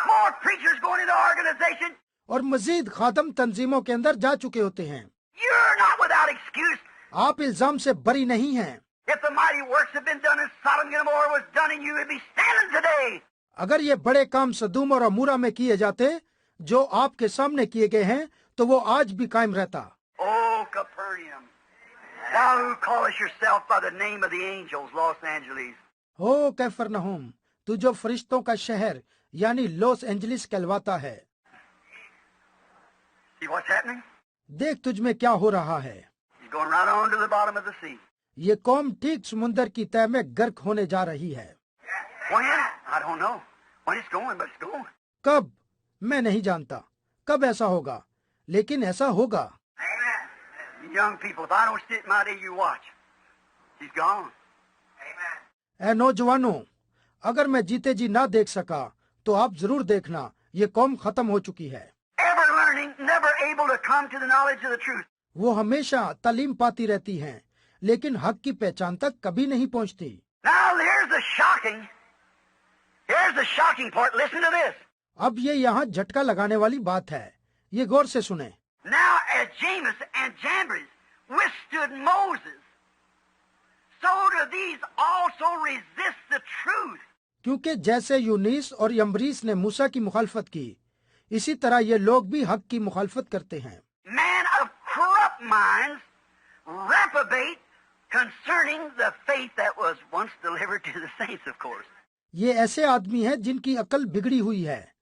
More preachers going into organization. और मजीद खादम तंजीमों के अंदर जा चुके होते हैं। You're not without excuse. आप इल्जाम से बरी नहीं हैं। If the mighty works had been done in Sodom and Gomorrah was done in you, would be standing today. अगर ये बड़े काम सदूम और अमूरा में किए जाते जो आपके सामने किए गए हैं तो वो आज भी कायम रहता। Oh, Capernaum, thou who callest yourself by the name of the angels, Los Angeles. हो कैफरनहूम, तू जो फरिश्तों का शहर यानी लॉस एंजलिस कहलवाता है। See what's happening? देख तुझ में क्या हो रहा है। He's going right on to the bottom of the sea. ये कौम ठीक समुंदर की तह में गर्क होने जा रही है। When? I don't know. When it's going, but it's going. कब? मैं नहीं जानता कब ऐसा होगा, लेकिन ऐसा होगा। Amen. You young people, if I don't sit my day, you watch. He's gone. Amen. ऐ नौजवानों, अगर मैं जीते जी ना देख सका तो आप जरूर देखना, ये कौम खत्म हो चुकी है। Ever learning, never able to come to the knowledge of the truth. वो हमेशा तालीम पाती रहती हैं, लेकिन हक की पहचान तक कभी नहीं पहुंचती। Now here's the shocking part. Listen to this. अब ये यहाँ झटका लगाने वाली बात है, ये गौर से सुने। Now as Jannes and Jambres withstood Moses, so do these also resist the truth. क्योंकि जैसे यूनीस और यम्बरीस ने मूसा की मुखालफत की, इसी तरह ये लोग भी हक की मुखालफत करते हैं। Man of corrupt minds reprobate concerning the faith that was once delivered to the saints, of course. ये ऐसे आदमी हैं जिनकी अकल बिगड़ी हुई है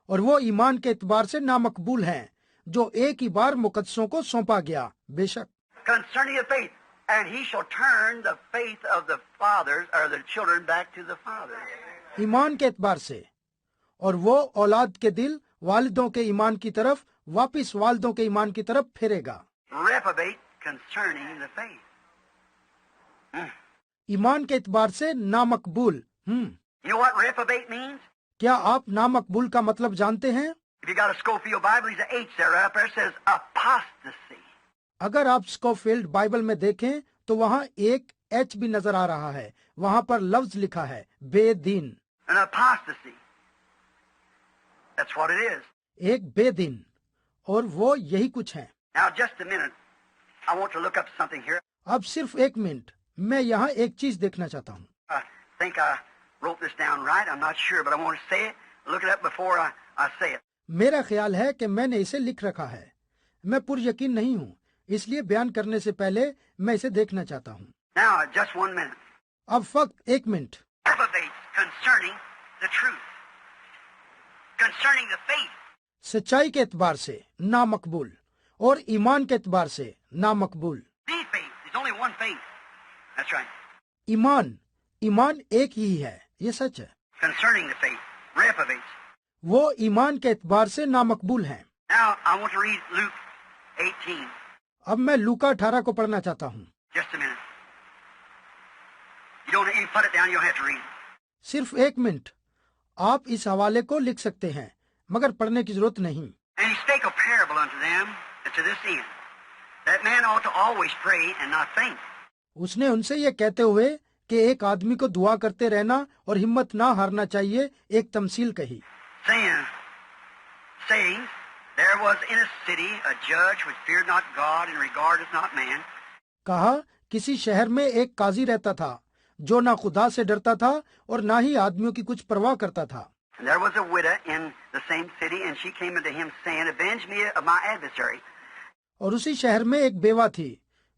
और वो ईमान के एतबार से नामकबूल हैं जो एक ही बार मुकद्दसों को सौंपा गया। बेशक Concerning the faith, and he shall turn the faith of the fathers or the children back to the fathers. ईमान के एतबार से, और वो औलाद के दिल वालिदों के ईमान की तरफ वापिस वालिदों के ईमान की तरफ फेरेगा। Reprobate concerning the faith. ईमान के एतबार से नामकबूल। You know what reprobate means? क्या आप नामकबूल का मतलब जानते हैं? If you got a Schofield Bible, there's an H there right up there. It says apostasy. अगर आप स्कोफील्ड बाइबल में देखें तो वहाँ एक एच भी नजर आ रहा है, वहाँ पर लफ्ज लिखा है बेदीन। An apostasy. That's what it is. एक बेदीन, और वो यही कुछ है। Now just a minute. I want to look up something here. अब सिर्फ एक मिनट, मैं यहाँ एक चीज देखना चाहता हूँ। I think I wrote this down right. I'm not sure, but I want to say it. Look it up before I say it. मेरा ख्याल है कि मैंने इसे लिख रखा है। मैं पुरयकीन नहीं हूँ, इसलिए बयान करने से पहले मैं इसे देखना चाहता हूँ। Now, just 1 minute. अब फक्त एक minute. Reprobates concerning the truth. Concerning the faith. सच्चाई के एतबार से नामकबूल और ईमान के एतबार से नामकबूल। The faith. There's only one faith. That's right. ईमान एक ही है, ये सच है। Concerning the faith. Reprobates. वो ईमान के एतबार से नामकबूल हैं। Now, I want to read Luke 18. अब मैं लूका 18 को पढ़ना चाहता हूँ। Just a minute. You put it down, you'll have to read it. सिर्फ एक मिनट, आप इस हवाले को लिख सकते हैं, मगर पढ़ने की जरूरत नहीं। And he spake a parable unto them to this end, that man ought to always pray and not faint. उसने उनसे ये कहते हुए कि एक आदमी को दुआ करते रहना और हिम्मत ना हारना चाहिए, एक तमसील कही। Saying, There was in a city a judge which feared not God and regarded not man. कहा, किसी शहर में एक काजी रहता था जो ना खुदा से डरता था और ना ही आदमियों की कुछ परवाह करता था। And there was a widow in the same city, and she came unto him, saying, Avenge me of my adversary. और उसी शहर में एक बेवा थी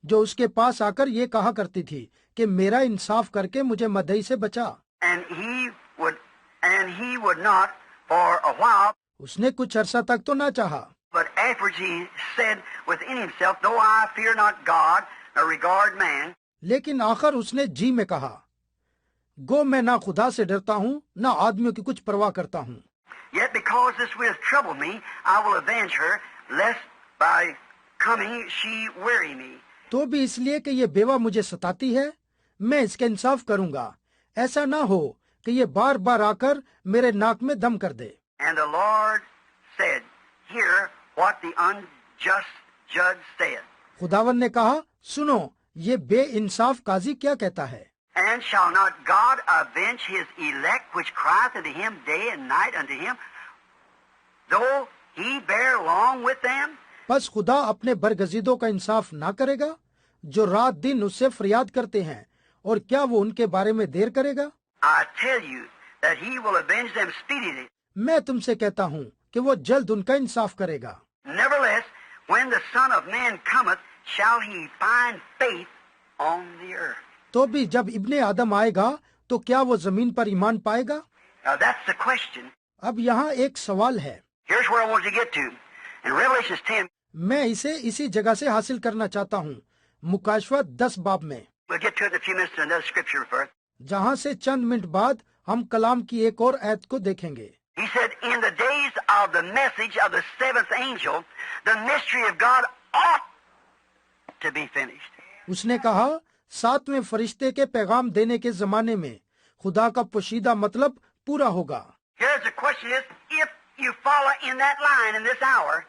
जो उसके पास आकर ये कहा करती थी कि मेरा इंसाफ करके मुझे मदई से बचा। And he would not for a while. उसने कुछ अरसा तक तो ना चाहा, But afterwards he said within himself, Though I fear not God, nor regard man. लेकिन आखिर उसने जी में कहा, गो मैं ना खुदा से डरता हूँ ना आदमियों की कुछ परवाह करता हूँ। Yet because this widow troubled me, I will avenge her, lest by coming she weary me. तो भी इसलिए कि ये बेवा मुझे सताती है, मैं इसका इंसाफ करूंगा, ऐसा ना हो कि ये बार बार आकर मेरे नाक में दम कर दे। And the Lord said, Hear what the unjust judge said. खुदावन ने कहा, सुनो ये बेइंसाफ काजी क्या कहता है। And shall not God avenge his elect which crieth unto him day and night unto him, though he bear long with them? बस खुदा अपने बरगजीदों का इंसाफ ना करेगा जो रात दिन उससे फरियाद करते हैं, और क्या वो उनके बारे में देर करेगा? I tell you that he will avenge them speedily. मैं तुमसे कहता हूँ कि वो जल्द उनका इंसाफ करेगा। Nevertheless, when the Son of Man cometh, shall he find faith on the earth? तो भी जब इब्ने आदम आएगा तो क्या वो जमीन पर ईमान पाएगा? Now that's the question. अब यहाँ एक सवाल है। Here's where I want you to get to. In Revelation 10, मैं इसे इसी जगह से हासिल करना चाहता हूँ, मुकाशवा 10 बाब में, we'll get to it in a few minutes to another scripture first. जहाँ से चंद मिनट बाद हम कलाम की एक और आयत को देखेंगे। He said, in the days of the message of the seventh angel, the mystery of God ought to be finished. उसने कहा, सातवें फरिश्ते के पैगाम देने के जमाने में खुदा का पोशीदा मतलब पूरा होगा। Here's the question is, if you follow in that line in this hour,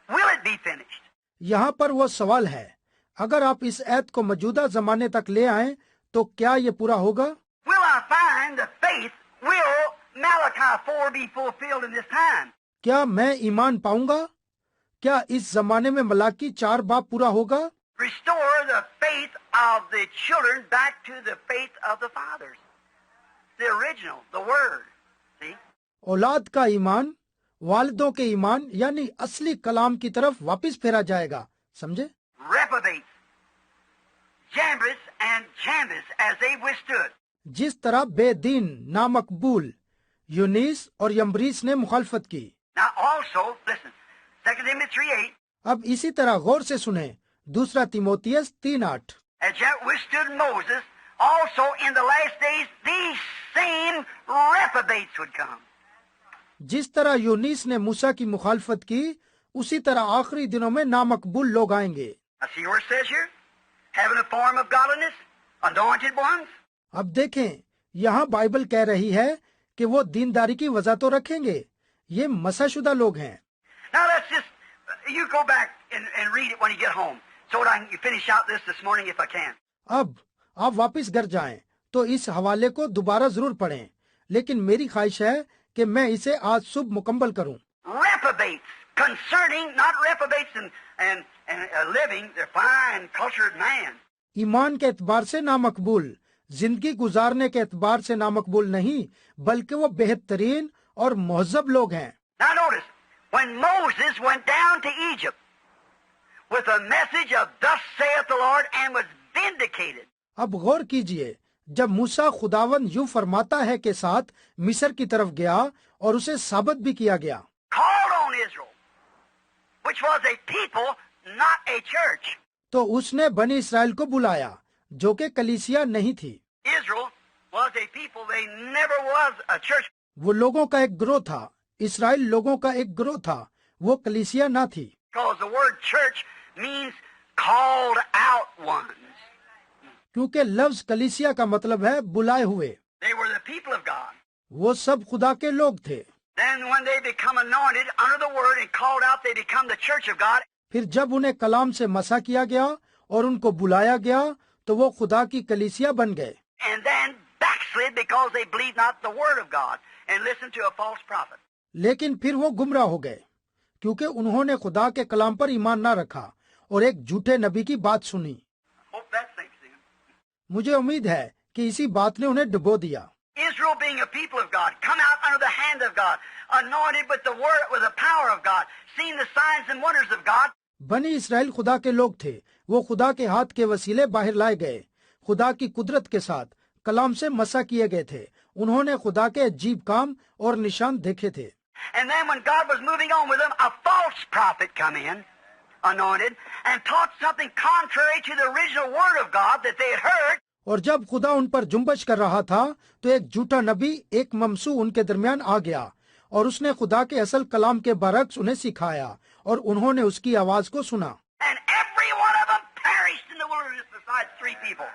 will it be finished? यहाँ पर वो सवाल है, अगर आप इस आयत को मौजूदा जमाने तक ले आएं, तो क्या ये पूरा होगा? Will I find the faith, will Malachi 4 be fulfilled in this time? क्या मैं ईमान पाऊंगा? क्या इस जमाने में मलाकी 4 बाब पूरा होगा? Restore the faith of the children back to the faith of the fathers. The original, the word. See? औलाद का ईमान वालिदों के ईमान यानी असली कलाम की तरफ वापस फेरा जाएगा, समझे? Reprobates, Jambres and Jambres as they withstood. जिस तरह बेदीन नामकबूल यूनीस और यम्ब्रीस ने मुखालफत की। Now also, listen, 2 Timothy 3:8. अब इसी तरह गौर से सुने, दूसरा Timothy 3:8, As yet withstood Moses, also in the last days these same reprobates would come. जिस तरह यूनीस ने मूसा की मुखालफत की, उसी तरह आखिरी दिनों में नामकबूल लोग आएंगे। I see where it says here, having a form of godliness, anointed ones. अब देखें, यहाँ बाइबल कह रही है कि वो दीनदारी की वजह तो रखेंगे, ये मसाशुदा लोग हैं। Now let's just, you go back and read it when you get home, so that I can finish out this morning if I can. अब आप वापस घर जाएं, तो इस हवाले को दोबारा जरूर पढ़ें, लेकिन मेरी ख्वाहिश है कि मैं इसे आज सुबह मुकम्मल करूं। Reprobates, concerning, not reprobates and living, they're fine, cultured man. ईमान के एतबार से नामकबूल, जिंदगी गुजारने के एतबार से नामकबूल नहीं, बल्कि वो बेहतरीन और महजब लोग हैं। Now notice, when Moses went down to Egypt with a message of thus saith the Lord and was vindicated. अब गौर कीजिए, जब मूसा खुदावन यूं फरमाता है के साथ मिस्र की तरफ गया और उसे साबित भी किया गया, Called on Israel, which was a people, not a church. तो उसने बनी इसराइल को बुलाया, जो कि कलीसिया नहीं थी। Israel was a people, they never was a church. वो लोगों का एक ग्रोह था, इसराइल लोगों का एक ग्रोह था, वो कलीसिया ना थी। Because the word church means called out ones. क्योंकि लफ्ज कलीसिया का मतलब है बुलाए हुए। They were the people of God. वो सब खुदा के लोग थे। Then when they become anointed under the word and called out, they become the church of God. फिर जब उन्हें कलाम से मसा किया गया और उनको बुलाया गया, तो वो खुदा की कलीसिया बन गए। And then backslid because they believed not the word of God and listened to a false prophet. लेकिन फिर वो गुमराह हो गए, क्योंकि उन्होंने खुदा के कलाम पर ईमान ना रखा और एक झूठे नबी की बात सुनी। Hope that sinks in. मुझे उम्मीद है कि इसी बात ने उन्हें डुबो दिया। Israel being a people of God, come out under the hand of God, anointed with the word, with the power of God, seeing the signs and wonders of God. बनी इसराइल खुदा के लोग थे, वो खुदा के हाथ के वसीले बाहर लाए गए, खुदा की कुदरत के साथ कलाम से मसा किए गए थे। उन्होंने खुदा के अजीब काम और निशान देखे थे। And then when God was moving on with them, a false prophet come in, anointed, and taught something contrary to the original word of God that they had heard. और जब खुदा उन पर जुम्बश कर रहा था तो एक झूठा नबी, एक ममसू उनके दरमियान आ गया और उसने खुदा के असल कलाम के बरक्स उन्हें सिखाया और उन्होंने उसकी आवाज को सुना। And every one of them perished in the wilderness besides 3 people.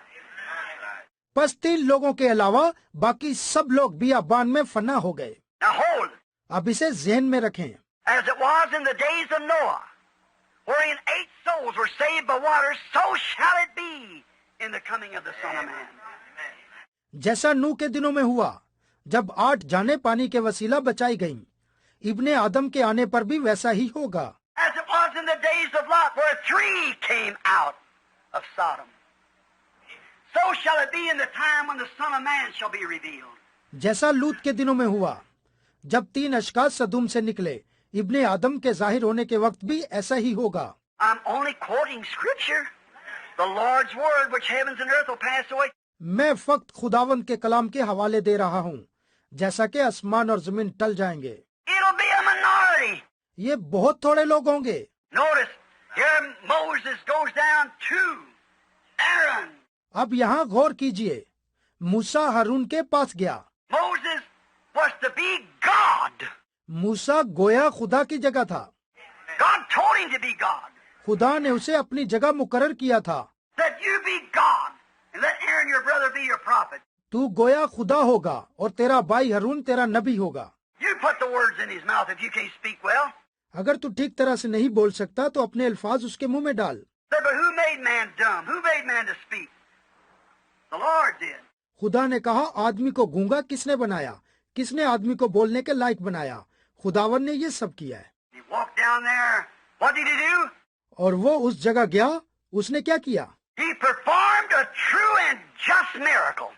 बस 3 लोगों के अलावा बाकी सब लोग बियाबान में फना हो गए। Now hold, अब इसे ज़हन में रखें। as it was in the days of Noah, wherein 8 souls were saved by water, so shall it be in the coming of the Son of Man. जैसा नूह के दिनों में हुआ, जब 8 जाने पानी के वसीला बचाई गईं, इब्ने आदम के आने पर भी वैसा ही होगा। As it was in the days of Lot, where 3 came out of Sodom, so shall it be in the time when the Son of Man shall be revealed. जैसा लूत के दिनों में हुआ, जब 3 अशकास सदूम से निकले, इब्ने आदम के जाहिर होने के वक्त भी ऐसा ही होगा। I'm only quoting scripture. The Lord's word, which heavens and earth will pass away. मैं फक्त खुदावंद के कलाम के हवाले दे रहा हूँ, जैसा कि आसमान और जमीन टल जाएंगे। It'll be a minority. ये बहुत थोड़े लोग होंगे। Notice, here Moses goes down to Aaron. अब यहाँ गौर कीजिए, मूसा हारून के पास गया। Moses was to be God. मूसा गोया खुदा की जगह था। God told him to be God. खुदा ने उसे अपनी जगह मुकर्रर किया था। That you be God, and let Aaron your brother be your prophet. तू गोया खुदा होगा और तेरा भाई हारून तेरा नबी होगा। You put the words in his mouth if you can't speak well. अगर तू ठीक तरह से नहीं बोल सकता तो अपने अल्फाज उसके मुंह में डाल। But who made man dumb? Who made man to speak? The Lord did. खुदा ने कहा, आदमी को गूंगा किसने बनाया? किसने आदमी को बोलने के लायक बनाया? खुदावन ने ये सब किया है। He walked down there. What did he do? और वो उस जगह गया, उसने क्या किया? He performed a true and just miracle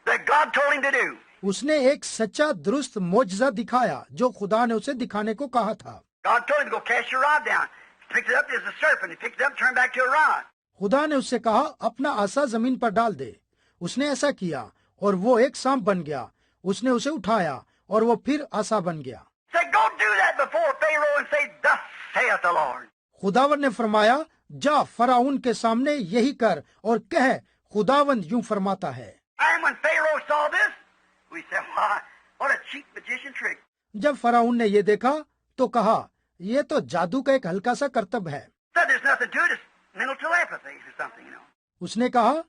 that God told him to do. उसने एक सच्चा दुरुस्त मौजज़ा दिखाया जो खुदा ने उसे दिखाने को कहा था। God told him to go cast your rod down. He picked it up as a serpent. He picked it up, turned back to a rod. खुदा ने उससे कहा, अपना आसा जमीन पर डाल दे। उसने ऐसा किया और वो एक सांप बन गया। उसने उसे उठाया और वो फिर आसा बन गया। Said, go do that before Pharaoh and say, thus saith the Lord. खुदावन ने फरमाया, जा फराउन के सामने यही कर और कह, खुदावंद यूं फरमाता है। And when Pharaoh saw this, we said, why, what a cheap magician trick. जब फराउन ने ये देखा तो कहा, ये तो जादू का एक हल्का सा करतब है। Said there's nothing to it, it's mental telepathy or something, you know. उसने कहा,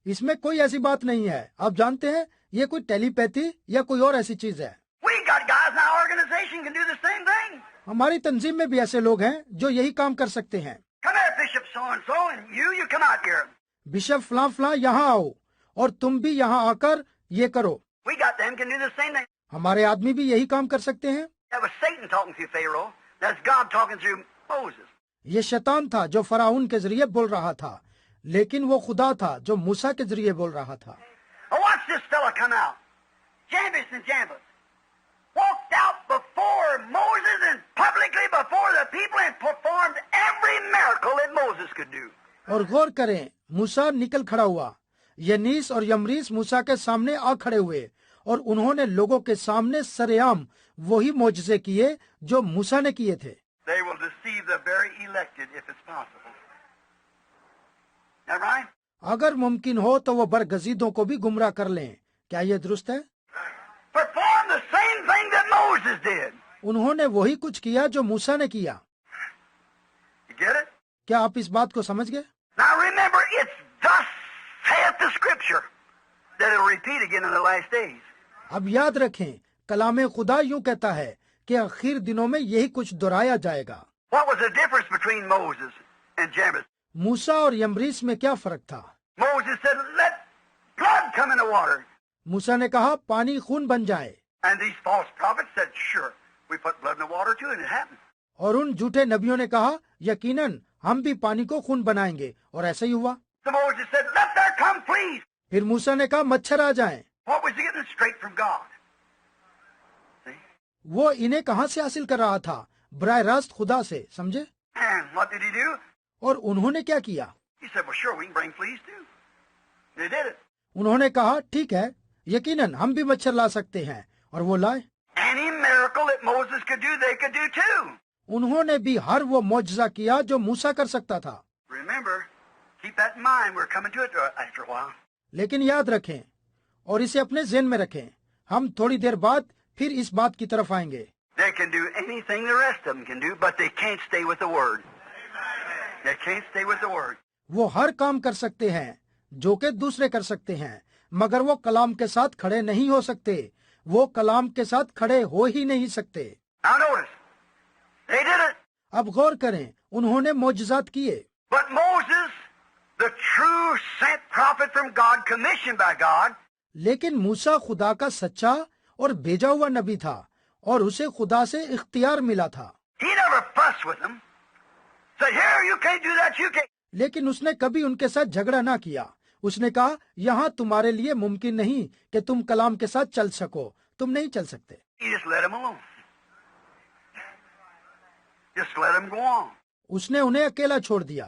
इसमें कोई ऐसी बात नहीं है, आप जानते हैं, ये कोई टेलीपैथी या कोई और ऐसी चीज है। We got guys in our organization can do the same thing. हमारी तंजीम में भी ऐसे लोग हैं जो यही काम कर सकते हैं। Come here, Bishop so-and-so, and you come out here. Bishop फलां फलां यहाँ आओ और तुम भी यहाँ आकर ये करो। We got them can do the same thing. हमारे आदमी भी यही काम कर सकते हैं। That was Satan talking through Pharaoh. That's God talking through Moses. ये शैतान था जो फराउन के जरिए बोल रहा था, लेकिन वो खुदा था जो मूसा के जरिए बोल रहा था। Oh, watch this fella come out. Jambres and Jambres walked out before Moses and publicly before the people and performed every miracle that Moses could do. और गौर करें, मूसा निकल खड़ा हुआ। यनीस और यमरीस मूसा के सामने आ खड़े हुए और उन्होंने लोगों के सामने सरेआम वही मौजज़े किए जो मूसा ने किए थे। They will deceive the very elected if it's possible. Is that right? अगर मुमकिन हो तो वो बरगजीदों को भी गुमराह कर लें। क्या ये दुरुस्त है? Perform the same thing that Moses did. उन्होंने वही कुछ किया जो मूसा ने किया। You get it? क्या आप इस बात को समझ गए? Now remember, it's thus saith the Scripture that it'll repeat again in the last days. अब याद रखें, कलामे खुदा यूं कहता है कि आखिर दिनों में यही कुछ दोहराया जाएगा। What was the difference between Moses and Jambres? मूसा और यमरीस में क्या फर्क था? Moses said, let blood come in the water. मूसा ने कहा, पानी खून बन जाए। And these false prophets said, sure, We put blood in the water too, and it happened. और उन झूठे नबियों ने कहा, यकीनन हम भी पानी को खून बनाएंगे, और ऐसा ही हुआ। So Moses said, "Let there come fleas." फिर मूसा ने कहा, मच्छर आ जाएं। What was he getting? Straight from God. See? वो इन्हें कहां से हासिल कर रहा था? बराह रास्त खुदा से, समझे? And what did he do? और उन्होंने क्या किया? He said, "Well, sure, we can bring fleas too." They did it. उन्होंने कहा, ठीक है, यकीनन हम भी मच्छर ला सकते हैं, और वो लाए। Any miracle that Moses could do, they could do too. उन्होंने भी हर वो मौजज़ा किया जो मूसा कर सकता था। Remember, keep that in mind. We're coming to it after a while. लेकिन याद रखें और इसे अपने ज़हन में रखें, हम थोड़ी देर बाद फिर इस बात की तरफ आएंगे। They can do anything the rest of them can do, but they can't stay with the word. They can't stay with the word. वो हर काम कर सकते हैं जो कि दूसरे कर सकते हैं, मगर वो कलाम के साथ खड़े नहीं हो सकते। वो कलाम के साथ खड़े हो ही नहीं सकते। Now notice, they did it. अब गौर करें, उन्होंने मौजज़ात किए। But Moses, the true sent prophet from God, commissioned by God, लेकिन मूसा खुदा का सच्चा और भेजा हुआ नबी था, और उसे खुदा से इख्तियार मिला था। he never fussed with them. Said, "Here, you can't do that, you can't." लेकिन उसने कभी उनके साथ झगड़ा ना किया। उसने कहा, यहाँ तुम्हारे लिए मुमकिन नहीं कि तुम कलाम के साथ चल सको, तुम नहीं चल सकते। He just let them alone. Just let them go on. उसने उन्हें अकेला छोड़ दिया,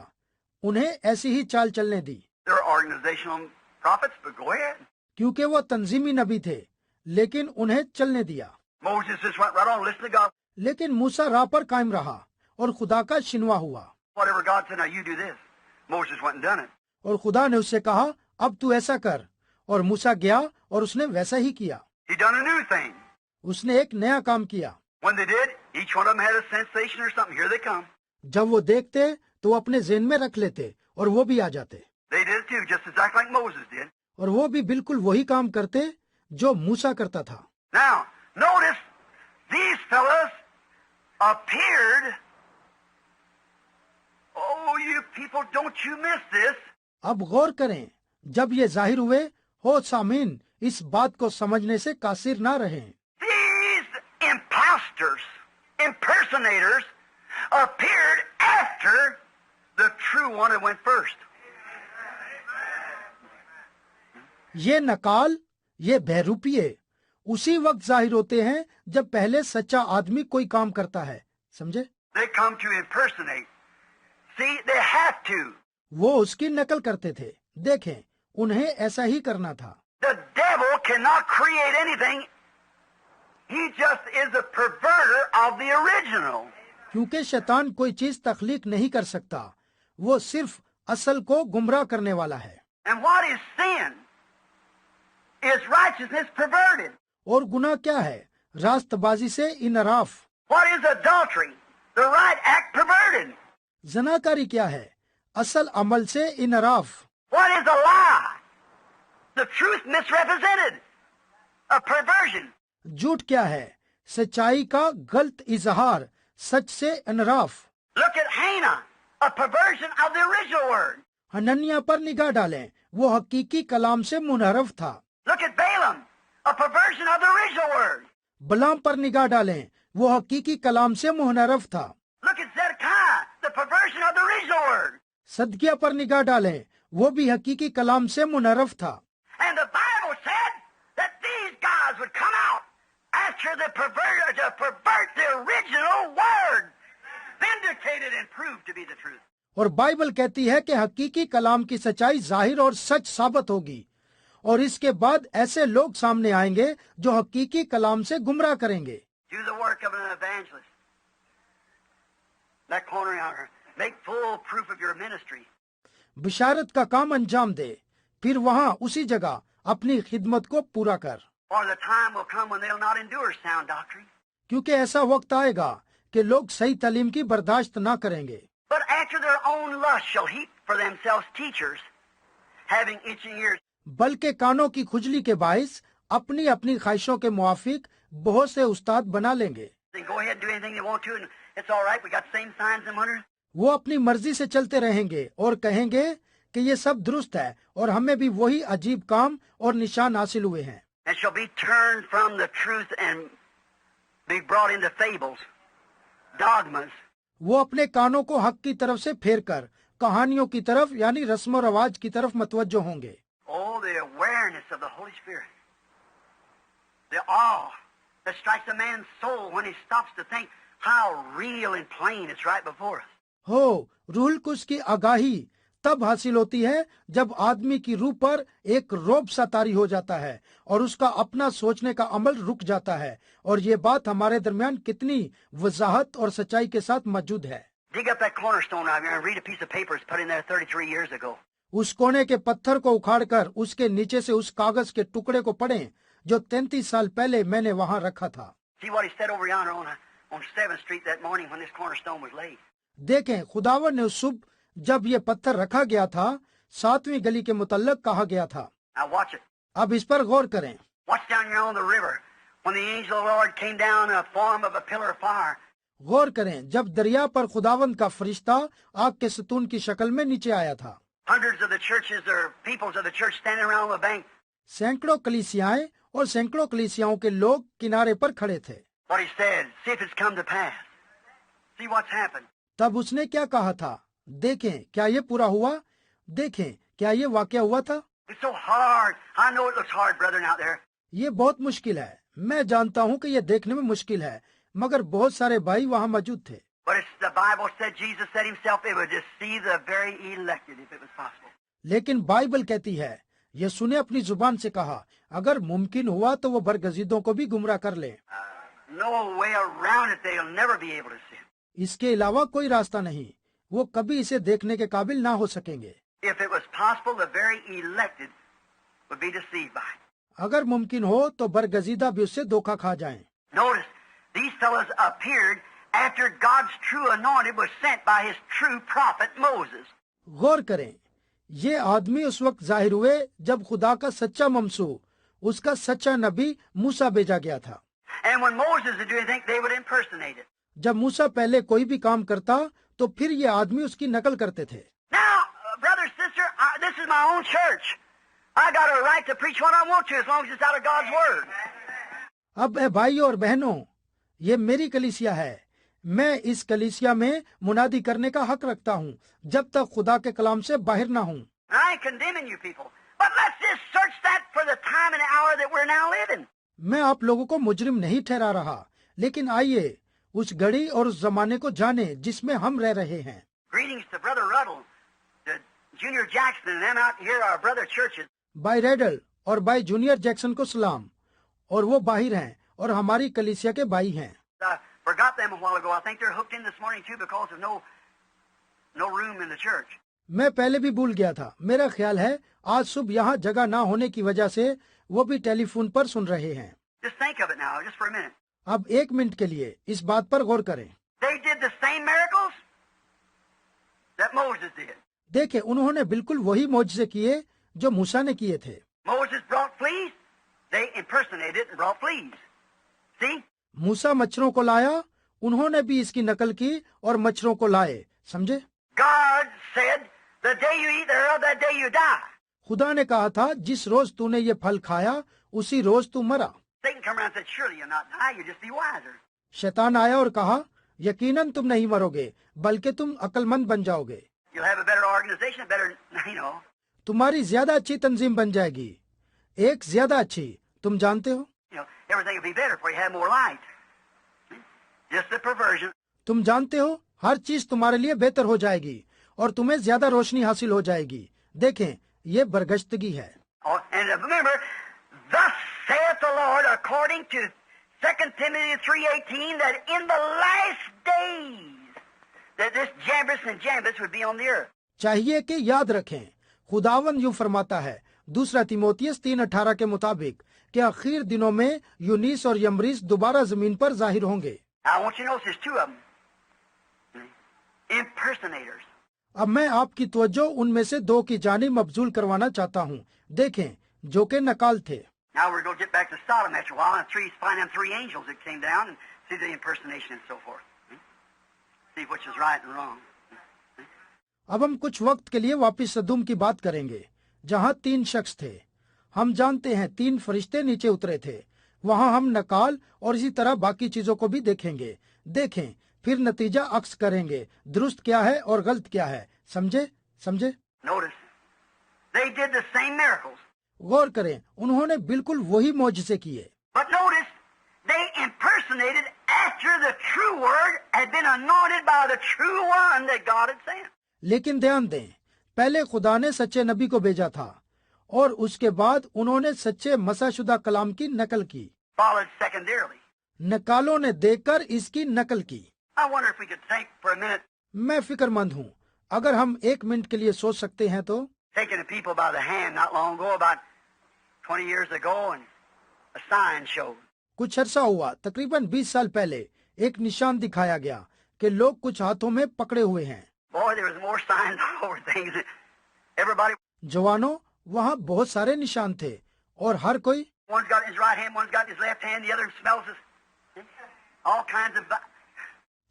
उन्हें ऐसी ही चाल चलने दी। They're organizational prophets, but go ahead. क्योंकि वो तंजीमी नबी थे, लेकिन उन्हें चलने दिया। Moses just went right on, listen to God. लेकिन मूसा राह पर कायम रहा और खुदा का शिनवा हुआ। Whatever God said, now you do this. Moses went and done it. और खुदा ने उससे कहा, अब तू ऐसा कर, और मूसा गया और उसने वैसा ही किया। He done a new thing. उसने एक नया काम किया। When they did, each one of them had a sensation or something. Here they come. जब वो देखते तो वो अपने ज़हन में रख लेते और वो भी आ जाते, They did it too, just exactly like Moses did. और वो भी बिल्कुल वही काम करते जो मूसा करता था। Now, notice, these fellas appeared. Oh, you people, don't you miss this. अब गौर करें, जब ये जाहिर हुए, हो सामीन, इस बात को समझने से कासिर ना रहें। These imposters, impersonators, appeared after the true one that went first. ये नकाल, ये बहरूपिये उसी वक्त जाहिर होते हैं जब पहले सच्चा आदमी कोई काम करता है, समझे? They come to impersonate. See, they have to. वो उसकी नकल करते थे। देखें, उन्हें ऐसा ही करना था। The devil cannot create anything. He just is a perverter of the original. क्योंकि शैतान कोई चीज तख्लीक नहीं कर सकता, वो सिर्फ असल को गुमराह करने वाला है। And what is sin? Is righteousness perverted? और गुनाह क्या है? रास्तबाजी से इनराफ। What is adultery? The right act perverted. जनाकारी क्या है? असल अमल से इनराफ। What is a lie? The truth misrepresented. A perversion. झूठ क्या है? सच्चाई का गलत इजहार, सच से इनराफ। Look at Hannah, a perversion of the original word. Hananya पर निगाह डालें, वो हकीकी कलाम से मुनहरफ था। Look at Balaam, a perversion of the original word. बलाम पर निगाह डालें, वो हकीकी कलाम से मुनहरफ था। Look at Zedekiah, the perversion of the original word. सदकिया पर निगाह डालें, वो भी हकीकी कलाम से मुनहरफ था। And the Bible said that these guys would come out after the perverter to pervert the original word, vindicated and proved to be the truth. और Bible कहती है कि हकीकी कलाम की सच्चाई जाहिर और सच साबित होगी, और इसके बाद ऐसे लोग सामने आएंगे जो हकीकी कलाम से गुमराह करेंगे। Do the work of an evangelist. That corner yonder, make full proof of your ministry. बिशारत का काम अंजाम दे, फिर वहाँ उसी जगह अपनी खिदमत को पूरा कर। Or the time will come when they'll not endure sound doctrine. क्योंकि ऐसा वक्त आएगा कि लोग सही तालीम की बर्दाश्त ना करेंगे। But after their own lust shall heap for themselves teachers, having itching ears. बल्कि कानों की खुजली के बाइस अपनी अपनी ख्वाहिशों के मुआफिक बहुत से उस्ताद बना लेंगे। They go ahead and do anything they want to, and it's all right. We got the same signs and wonders. वो अपनी मर्जी से चलते रहेंगे और कहेंगे कि ये सब दुरुस्त है और हमें भी वही अजीब काम और निशान हासिल हुए हैं। And shall be turned from the truth and be brought into fables, dogmas. वो अपने कानों को हक की तरफ से फेरकर कहानियों की तरफ यानी रस्म रवाज की तरफ मतवज्जो होंगे। Oh, the awareness of the Holy Spirit. The awe that strikes a man's soul when he stops to think how real and plain it's right before us. हो रूहुल कुछ की आगाही तब हासिल होती है जब आदमी की रूह पर एक रौब सा तारी हो जाता है और उसका अपना सोचने का अमल रुक जाता है और ये बात हमारे दरमियान कितनी वजाहत और सच्चाई के साथ मौजूद है। Dig up that cornerstone out here and read a piece of paper that's put in there 33 years ago. उस कोने के पत्थर को उखाड़कर उसके नीचे से उस कागज के टुकड़े को पढ़ें जो 33 साल पहले मैंने वहां रखा था। See what he said over yonder on 7th Street that morning when this cornerstone was laid. देखें खुदावन ने उस सुबह जब ये पत्थर रखा गया था 7वीं गली के मुतल्लक कहा गया था। Now watch it. अब इस पर गौर करें। Watch down here on the river when the angel of the Lord came down in the form of a pillar of fire. गौर करें जब दरिया पर खुदावंद का फरिश्ता आग के सतून की शक्ल में नीचे आया था। Hundreds of the churches or peoples of the church standing around the bank. सैकड़ों कलीसियाएं और सैकड़ों कलीसियाओं के लोग किनारे पर खड़े थे। What he said, see if it's come to pass. See what's happened. तब उसने क्या कहा था, देखें क्या ये पूरा हुआ, देखें क्या ये वाकया हुआ था। It's so hard. I know it looks hard, brethren, out there. ये बहुत मुश्किल है, मैं जानता हूँ कि ये देखने में मुश्किल है, मगर बहुत सारे भाई वहाँ मौजूद थे। But it's the Bible said, Jesus said himself, it would deceive the very elected if it was possible. लेकिन बाइबल कहती है, यीशु ने अपनी जुबान से कहा, अगर मुमकिन हुआ तो वो बरगजीदों को भी गुमराह कर ले। No way around it. They'll never be able to see it. इसके अलावा कोई रास्ता नहीं, वो कभी इसे देखने के काबिल ना हो सकेंगे। If it was possible, the very elected would be deceived by it. अगर मुमकिन हो तो बरगजीदा भी उससे धोखा खा जाएं। Notice, these fellows appeared after God's true anointed was sent by his true prophet Moses. गौर करें, ये आदमी उस वक्त जाहिर हुए जब खुदा का सच्चा ममसू, उसका सच्चा नबी मूसा भेजा गया था। And when Moses would do anything, they would impersonate it. जब मूसा पहले कोई भी काम करता तो फिर ये आदमी उसकी नकल करते थे। Now, brother, sister, this is my own church. I got a right to preach what I want to as long as it's out of God's word. अब ए भाइयों और बहनों, ये मेरी कलीसिया है, मैं इस कलीसिया में मुनादी करने का हक रखता हूँ जब तक खुदा के कलाम से बाहर ना हूँ। I ain't condemning you people, but let's just search that for the time and hour that we're now living. मैं आप लोगों को मुजरिम नहीं ठहरा रहा, लेकिन आइए उस घड़ी और उस जमाने को जाने जिसमें हम रह रहे हैं। Greetings to Brother Ruddle, to Junior Jackson, and them out here, our brother churches. भाई रेडल और भाई जूनियर जैक्सन को सलाम, और वो बाहिर हैं और हमारी कलीसिया के भाई हैं। I forgot them a while ago. I think they're hooked in this morning too because of no room in the church. मैं पहले भी भूल गया था, मेरा ख्याल है आज सुबह यहाँ जगह ना होने की वजह से वो भी टेलीफोन पर सुन रहे हैं। Just think of it now, just for a minute. अब एक मिनट के लिए इस बात पर गौर करें। They did the same miracles that Moses did. देखें, उन्होंने बिल्कुल वही मौजज़े किए जो मूसा ने किए थे। Moses brought fleas. They impersonated it and brought fleas. See? मूसा मच्छरों को लाया, उन्होंने भी इसकी नकल की और मच्छरों को लाए, समझे? God said, the day you eat thereof, that day you die. खुदा ने कहा था जिस रोज तूने ये फल खाया उसी रोज तू मरा। Satan come around and said, surely you'll not die, you'll just be wiser. शैतान आया और कहा, यकीनन तुम नहीं मरोगे, बल्कि तुम अक्लमंद बन जाओगे। You'll have a better organization, a better, तुम्हारी ज्यादा अच्छी तंजीम बन जाएगी, एक ज्यादा अच्छी, तुम जानते हो। everything will be better for you have more light. Just the perversion. तुम जानते हो, हर चीज तुम्हारे लिए बेहतर हो जाएगी और तुम्हें ज्यादा रोशनी हासिल हो जाएगी। देखें, ये बरगश्तगी है। Oh, and remember, thus saith the Lord, according to 2 Timothy 3:18, that in the last days, that this Jambres and Jambres would be on the earth. चाहिए कि याद रखें, खुदावंद यूं फरमाता है 2 तीमुथियुस 3:18 के मुताबिक कि आखिर दिनों में यूनीस और यम्रीस दोबारा जमीन पर जाहिर होंगे। Now, I want you to notice there's two of them. Impersonators. अब मैं आपकी तवज्जो उनमें से दो की जानिब मबजूल करवाना चाहता हूँ। देखें, जो के नकाल थे। Now we're going to get back to Sodom after a while and find them three angels that came down and see the impersonation and so forth. See which is right and wrong. अब हम कुछ वक्त के लिए वापिस सदूम की बात करेंगे, जहाँ 3 शख्स थे। हम जानते हैं 3 फरिश्ते नीचे उतरे थे। वहां हम नकाल और इसी तरह बाकी चीजों को भी देखेंगे। देखें, फिर नतीजा अक्स करेंगे, दुरुस्त क्या है और गलत क्या है। समझे समझे। Notice, they did the same miracles. गौर करें, उन्होंने बिल्कुल वही मौजज़े किए। But notice, they impersonated after the true word had been anointed by the true one that God had sent. लेकिन ध्यान दें, पहले खुदा ने सच्चे नबी को भेजा था और उसके बाद उन्होंने सच्चे मसाशुदा कलाम की नकल की। Followed secondarily. नकालों ने देखकर इसकी नकल की। I wonder if we could think for a minute, मैं फिक्रमंद हूँ, अगर हम 1 मिनट के लिए सोच सकते हैं तो। taking the people by the hand not long ago, about 20 years ago, and a sign showed. कुछ अरसा हुआ, तकरीबन 20 साल पहले एक निशान दिखाया गया कि लोग कुछ हाथों में पकड़े हुए हैं। Boy, there was more signs all over things. Everybody, जवानों, वहाँ बहुत सारे निशान थे और हर कोई, one's got it in his right hand, one's got it in his left hand, the other smells his, all kinds of.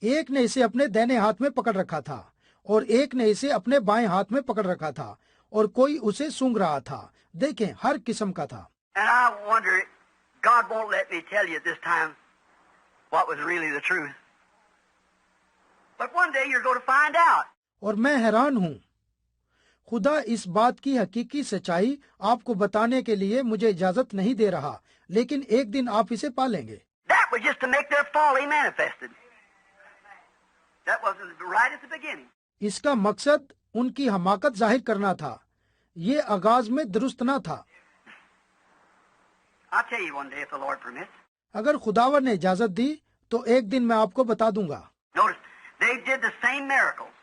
एक ने इसे अपने दाहिने हाथ में पकड़ रखा था और एक ने इसे अपने बाएं हाथ में पकड़ रखा था और कोई उसे सूंघ रहा था। देखें, हर किस्म का था। And I wonder, God won't let me tell you this time what was really the truth. But one day you're going to find out. और मैं हैरान हूँ, खुदा इस बात की हकीकी सच्चाई आपको बताने के लिए मुझे इजाजत नहीं दे रहा, लेकिन एक दिन आप इसे पालेंगे। That was just to make their folly manifested. That wasn't right at the beginning. इसका मकसद उनकी हमाकत जाहिर करना था, ये आगाज में दुरुस्त ना था। I'll tell you one day if the Lord permits. अगर खुदावर ने इजाजत दी तो एक दिन मैं आपको बता दूंगा। Notice, they did the same miracles,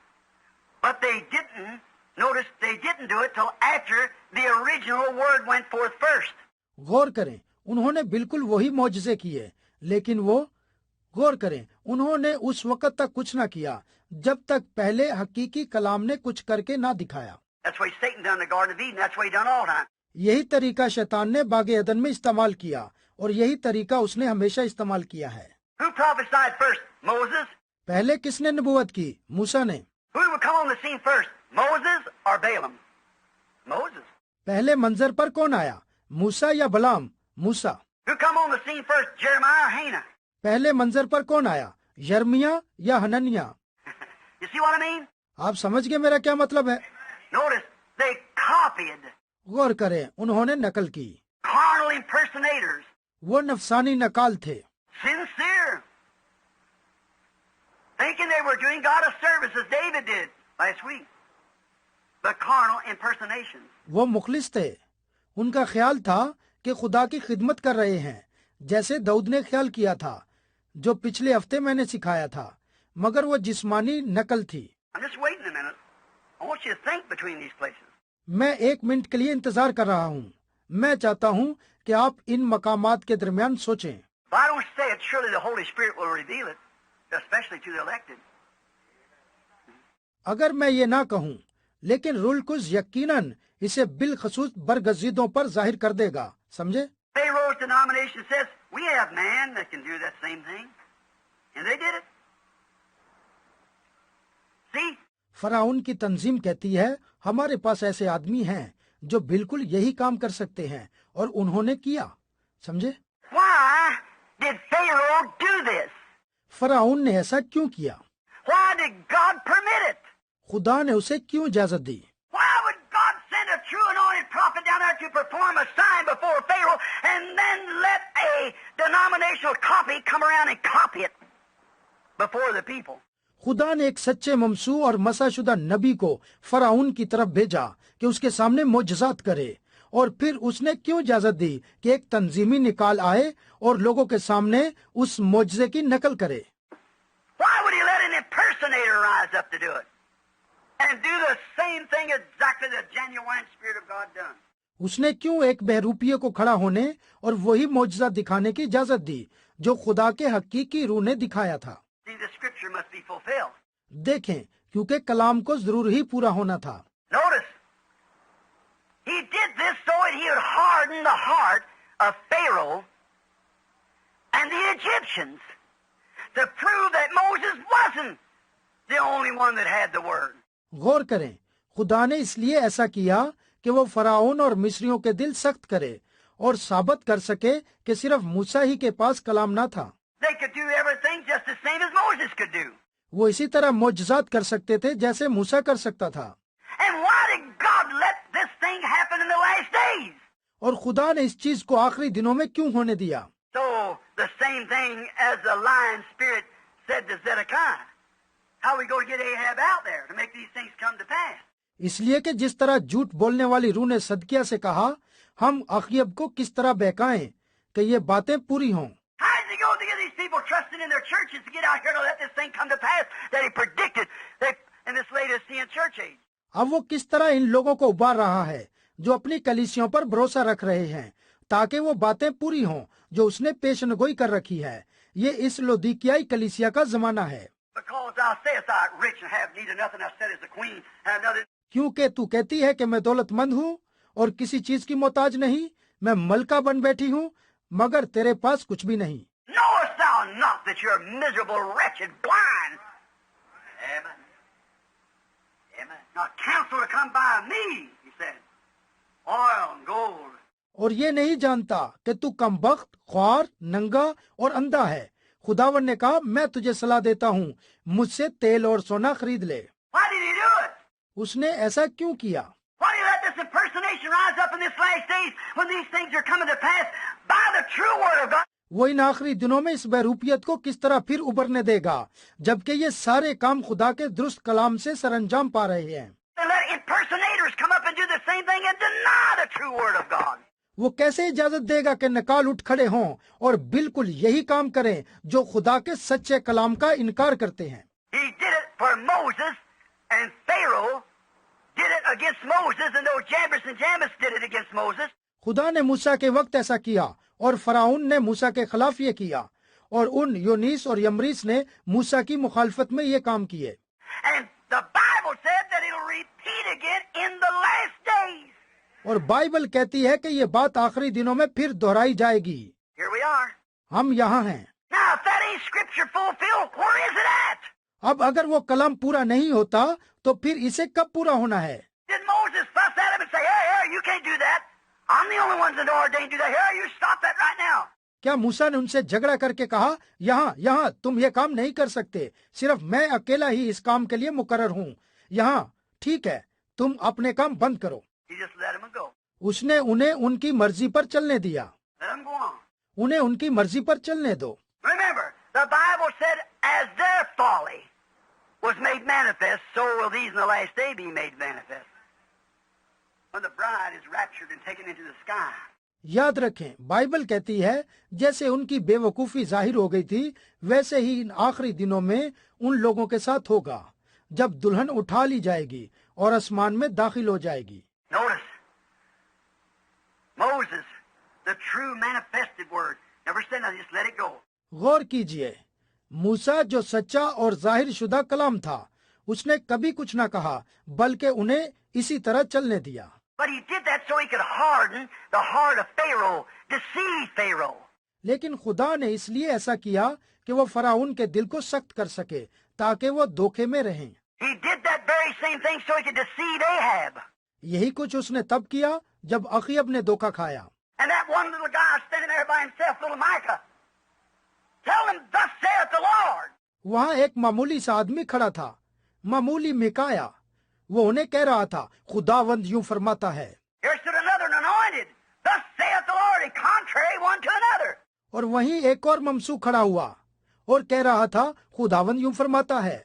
but they didn't do it till after the original word went forth first. गौर करें, उन्होंने बिल्कुल वही मौजज़े किए, लेकिन वो, गौर करें, उन्होंने उस वक्त तक कुछ ना किया जब तक पहले हकीकी कलाम ने कुछ करके ना दिखाया। That's why Satan done the Garden of Eden. That's what he done all the time. यही तरीका शैतान ने बागे अदन में इस्तेमाल किया और यही तरीका उसने हमेशा इस्तेमाल किया है। Who prophesied first? Moses. पहले किसने नबूवत की? मूसा ने। Who would come on the scene first? Moses or Balaam? Moses. पहले मंजर पर कौन आया, मूसा या बलाम? मूसा। Who come on the scene first? Jeremiah or Hannah? पहले मंजर पर कौन आया, यर्मिया या Hananya? You see what I mean? आप समझ गए मेरा क्या मतलब है? Notice, they copied. गौर करें, उन्होंने नकल की। Carnal impersonators. वो नफसानी नकाल थे, Sincere. Thinking they were doing God a service as David did last week. But carnal impersonations. वो मुखलिस थे। उनका ख्याल था कि खुदा की खिदमत कर रहे हैं, जैसे दाऊद ने ख्याल किया था, जो पिछले हफ्ते मैंने सिखाया था, मगर वो जिस्मानी नकल थी। I'm just waiting a minute. I want you to think between these places. मैं 1 मिनट के लिए इंतजार कर रहा हूँ। मैं चाहता हूँ कि आप इन मकामात के दरमियान सोचें। If I don't say it, surely the Holy Spirit will reveal it, especially to the elected. अगर मैं ये ना कहूँ, लेकिन रूल कुछ यकीनन इसे बिलखसूस बरगजीदों पर जाहिर कर देगा। समझे? Pharaoh's denomination says, we have man that can do that same thing. And they did it. See? फराउन की तंजीम कहती है, हमारे पास ऐसे आदमी हैं जो बिल्कुल यही काम कर सकते हैं, और उन्होंने किया। समझे? Why did Pharaoh do this? फराउन ने ऐसा क्यों किया? Why did God permit it? खुदा ने उसे क्यों इजाजत दी? Why would God send a true anointed prophet down there to perform a sign before Pharaoh and then let a denominational copy come around and copy it before the people? खुदा ने एक सच्चे ममसू और मसाशुदा नबी को फराउन की तरफ भेजा कि उसके सामने मोजज़ात करे, और फिर उसने क्यों इजाजत दी कि एक तंजीमी निकाल आए और लोगों के सामने उस मोजज़े की नकल करे? Why would he let an impersonator rise up to do it and do the same thing exactly the genuine Spirit of God done? उसने क्यों एक बहरूपिये को खड़ा होने और वही मोजज़ा दिखाने की इजाजत दी जो खुदा के हकीकी रूह ने दिखाया था? See, the scripture must be fulfilled. देखें, क्योंकि कलाम को जरूर ही पूरा होना था। Notice, he did this so that he would harden the heart of Pharaoh and the Egyptians to prove that Moses wasn't the only one that had the word. गौर करें, खुदा ने इसलिए ऐसा किया कि वो फराउन और मिस्रियों के दिल सख्त करे और साबित कर सके कि सिर्फ मूसा ही के पास कलाम ना था। They could do everything just the same as Moses could do. वो इसी तरह मोजज़ात कर सकते थे जैसे मूसा कर सकता था। And why did God let this thing happen in the last days? और खुदा ने इस चीज को आखिरी दिनों में क्यों होने दिया? So the same thing as the lying spirit said to Zedekiah. How are we going to get Ahab out there to make these things come to pass? इसलिए कि जिस तरह झूठ बोलने वाली रूह ने सदकिया से कहा, हम अखयब को किस तरह बहकाएं कि ये बातें पूरी हों। How is he going to get these people trusting in their churches to get out here to let this thing come to pass that he predicted in this Laodicean church age? अब वो किस तरह इन लोगों को उबार रहा है जो अपनी कलीसियों पर भरोसा रख रहे हैं ताकि वो बातें पूरी हों जो उसने पेशनगोई कर रखी है। ये इस लौदीकियाई कलीसिया का जमाना है। Because thou sayest thou art rich and have need of nothing, thou saidest the queen have nothing. क्योंकि तू कहती है कि मैं दौलतमंद हूँ और किसी चीज की मोहताज नहीं, मैं मलका बन बैठी हूँ मगर तेरे पास कुछ भी नहीं। Knowest thou not that you're miserable, wretched, blind? Amen. Amen. Not counsel to come by me, he said. Oil and gold. और ये नहीं जानता कि तू कमबख्त, ख्वार, नंगा और अंधा है। खुदावन ने कहा, मैं तुझे सलाह देता हूँ, मुझसे तेल और सोना खरीद ले। Why did he do it? उसने ऐसा क्यों किया? Why do you let this impersonation rise up in this last days when these things are coming to pass by the true word of God? वो इन आखिरी दिनों में इस बहरूपियत को किस तरह फिर उभरने देगा जबकि ये सारे काम खुदा के दुरुस्त कलाम से सरंजाम पा रहे हैं। And let impersonators come up and do the same thing and deny the true word of God. वो कैसे इजाजत देगा कि नकाल उठ खड़े हों और बिल्कुल यही काम करें जो खुदा के सच्चे कलाम का इनकार करते हैं। He did it for Moses, and Pharaoh did it against Moses, and those Jambres and Jannes did it against Moses. खुदा ने मूसा के वक्त ऐसा किया और फराउन ने मूसा के खिलाफ ये किया और उन योनीस और यमरीस ने मूसा की मुखालफत में ये काम किए। And the Bible said that it'll repeat again in the last days. और बाइबल कहती है कि ये बात आखिरी दिनों में फिर दोहराई जाएगी। Here we are. हम यहाँ हैं। Now, if that ain't scripture fulfilled, where is it at? अब अगर वो कलाम पूरा नहीं होता तो फिर इसे कब पूरा होना है? Did Moses fuss at him and say, hey, you can't do that. I'm the only one that ordained to do that. Here, you stop that right now. क्या मूसा ने उनसे झगड़ा करके कहा, यहाँ तुम ये काम नहीं कर सकते, सिर्फ मैं अकेला ही इस काम के लिए मुकर्रर हूँ, यहाँ ठीक है, तुम अपने काम बंद करो। He just let him go. उसने उन्हें उनकी मर्जी पर चलने दिया। Let him go on. उन्हें उनकी मर्जी पर चलने दो। Remember, the Bible said, as their folly was made manifest, so will these in the last day be made manifest. When the bride is raptured and taken into the sky. याद रखें, Bible कहती है जैसे उनकी बेवकूफी जाहिर हो गई थी वैसे ही इन आखिरी दिनों में उन लोगों के साथ होगा जब दुल्हन उठा ली जाएगी और आसमान में दाखिल हो जाएगी। Notice, Moses, the true manifested word, never said nothing, just let it go. गौर कीजिए, मूसा जो सच्चा और जाहिर शुदा कलाम था उसने कभी कुछ ना कहा बल्कि उन्हें इसी तरह चलने दिया। But he did that so he could harden the heart of Pharaoh, deceive Pharaoh. लेकिन खुदा ने इसलिए ऐसा किया कि वो फराउन के दिल को सख्त कर सके ताकि वो धोखे में रहें। He did that very same thing so he could deceive Ahab. यही कुछ उसने तब किया जब अखयब ने धोखा खाया। And that one little guy standing there by himself, little Micah, tell him, thus saith the Lord. वहाँ एक मामूली सा आदमी खड़ा था, मामूली मिकाया। वो उन्हें कह रहा था, खुदावंद यूं फरमाता है। Here stood another and anointed, thus saith the Lord, and contrary one to another. और वहीं एक और ममसू खड़ा हुआ और कह रहा था, खुदावंद यूं फरमाता है।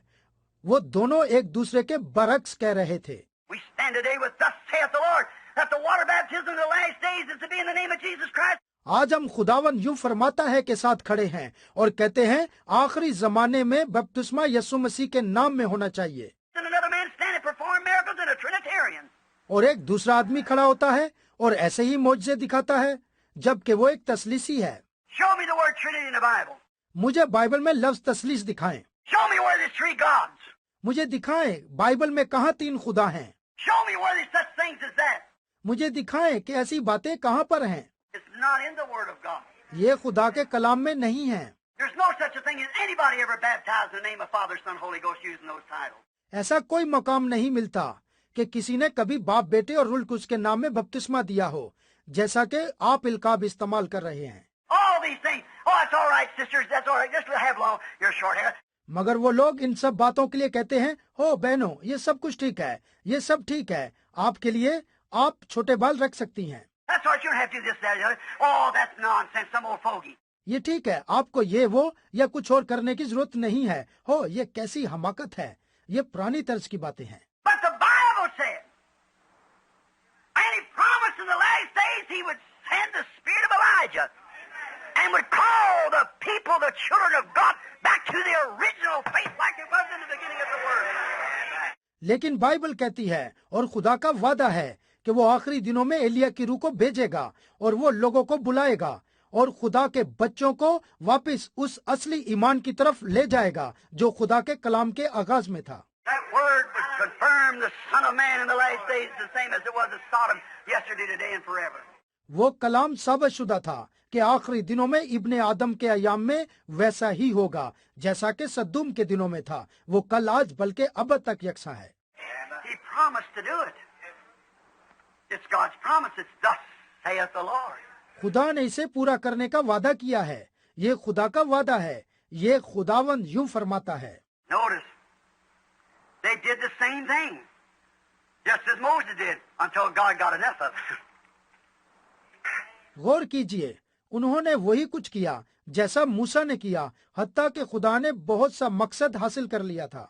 वो दोनों एक दूसरे के बरक्स कह रहे थे। We stand today with thus saith the Lord, that the water baptism in the last days is to be in the name of Jesus Christ. आज हम खुदावंद यूं फरमाता है के साथ खड़े हैं और कहते हैं आखिरी जमाने में बपतिस्मा यीशु मसीह के नाम में होना चाहिए। And another man standing performing miracles in a Trinitarian. और एक दूसरा आदमी खड़ा होता है और ऐसे ही मौजज़े दिखाता है जबकि वो एक तसलीसी है। Show me the word Trinity in the Bible. मुझे बाइबल में लफ्ज तसलीस दिखाएं। Show me where there's three gods. मुझे दिखाएं बाइबल में कहाँ तीन खुदा हैं। Show me where there's such things as that. मुझे दिखाएं कि ऐसी बातें कहाँ पर हैं। It's not in the Word of God. ये खुदा के कलाम में नहीं है। There's no such a thing as anybody ever baptized in the name of Father, Son, Holy Ghost using those titles. ऐसा कोई मकाम नहीं मिलता कि किसी ने कभी बाप बेटे और रुल कुछ के नाम में बपतिस्मा दिया हो जैसा कि आप इल्काब इस्तेमाल कर रहे हैं। All these things. Oh, that's all right, sisters. That's all right. Just have long, your short hair. मगर वो लोग इन सब बातों के लिए कहते हैं, हो बहनों, ये सब कुछ ठीक है, ये सब ठीक है, आपके लिए आप छोटे बाल रख सकती हैं। That's all right. You don't have to do this, that, or the other. Oh, that's nonsense. Some old fogey. ये ठीक है, आपको ये वो या कुछ और करने की जरूरत नहीं है। हो, ये कैसी हमाकत है, ये पुरानी तर्ज की बातें हैं। But the Bible said, and He promised in the last days He would send the spirit of Elijah and would call the people, the children of God, back to their original faith like it was in the beginning of the Word. लेकिन Bible कहती है और खुदा का वादा है कि वो आखिरी दिनों में एलिया की रूह को भेजेगा और वो लोगों को बुलाएगा और खुदा के बच्चों को वापस उस असली ईमान की तरफ ले जाएगा जो खुदा के कलाम के आगाज में था। That word would confirm the Son of Man in the last days the same as it was at Sodom yesterday, today, and forever. वो कलाम साबित शुदा था कि आखिरी दिनों में इब्ने आदम के अयाम में वैसा ही होगा जैसा कि सद्दूम के दिनों में था। वो कल, आज, बल्कि अब तक यकसा है। He promised to do it. It's God's promise. It's thus saith the Lord. खुदा ने इसे पूरा करने का वादा किया है। ये खुदा का वादा है। ये खुदावंद यूं फरमाता है। Notice, they did the same thing, just as Moses did, until God got enough of it. गौर कीजिए, उन्होंने वही कुछ किया जैसा मूसा ने किया, हत्ता कि खुदा ने बहुत सा मकसद हासिल कर लिया था।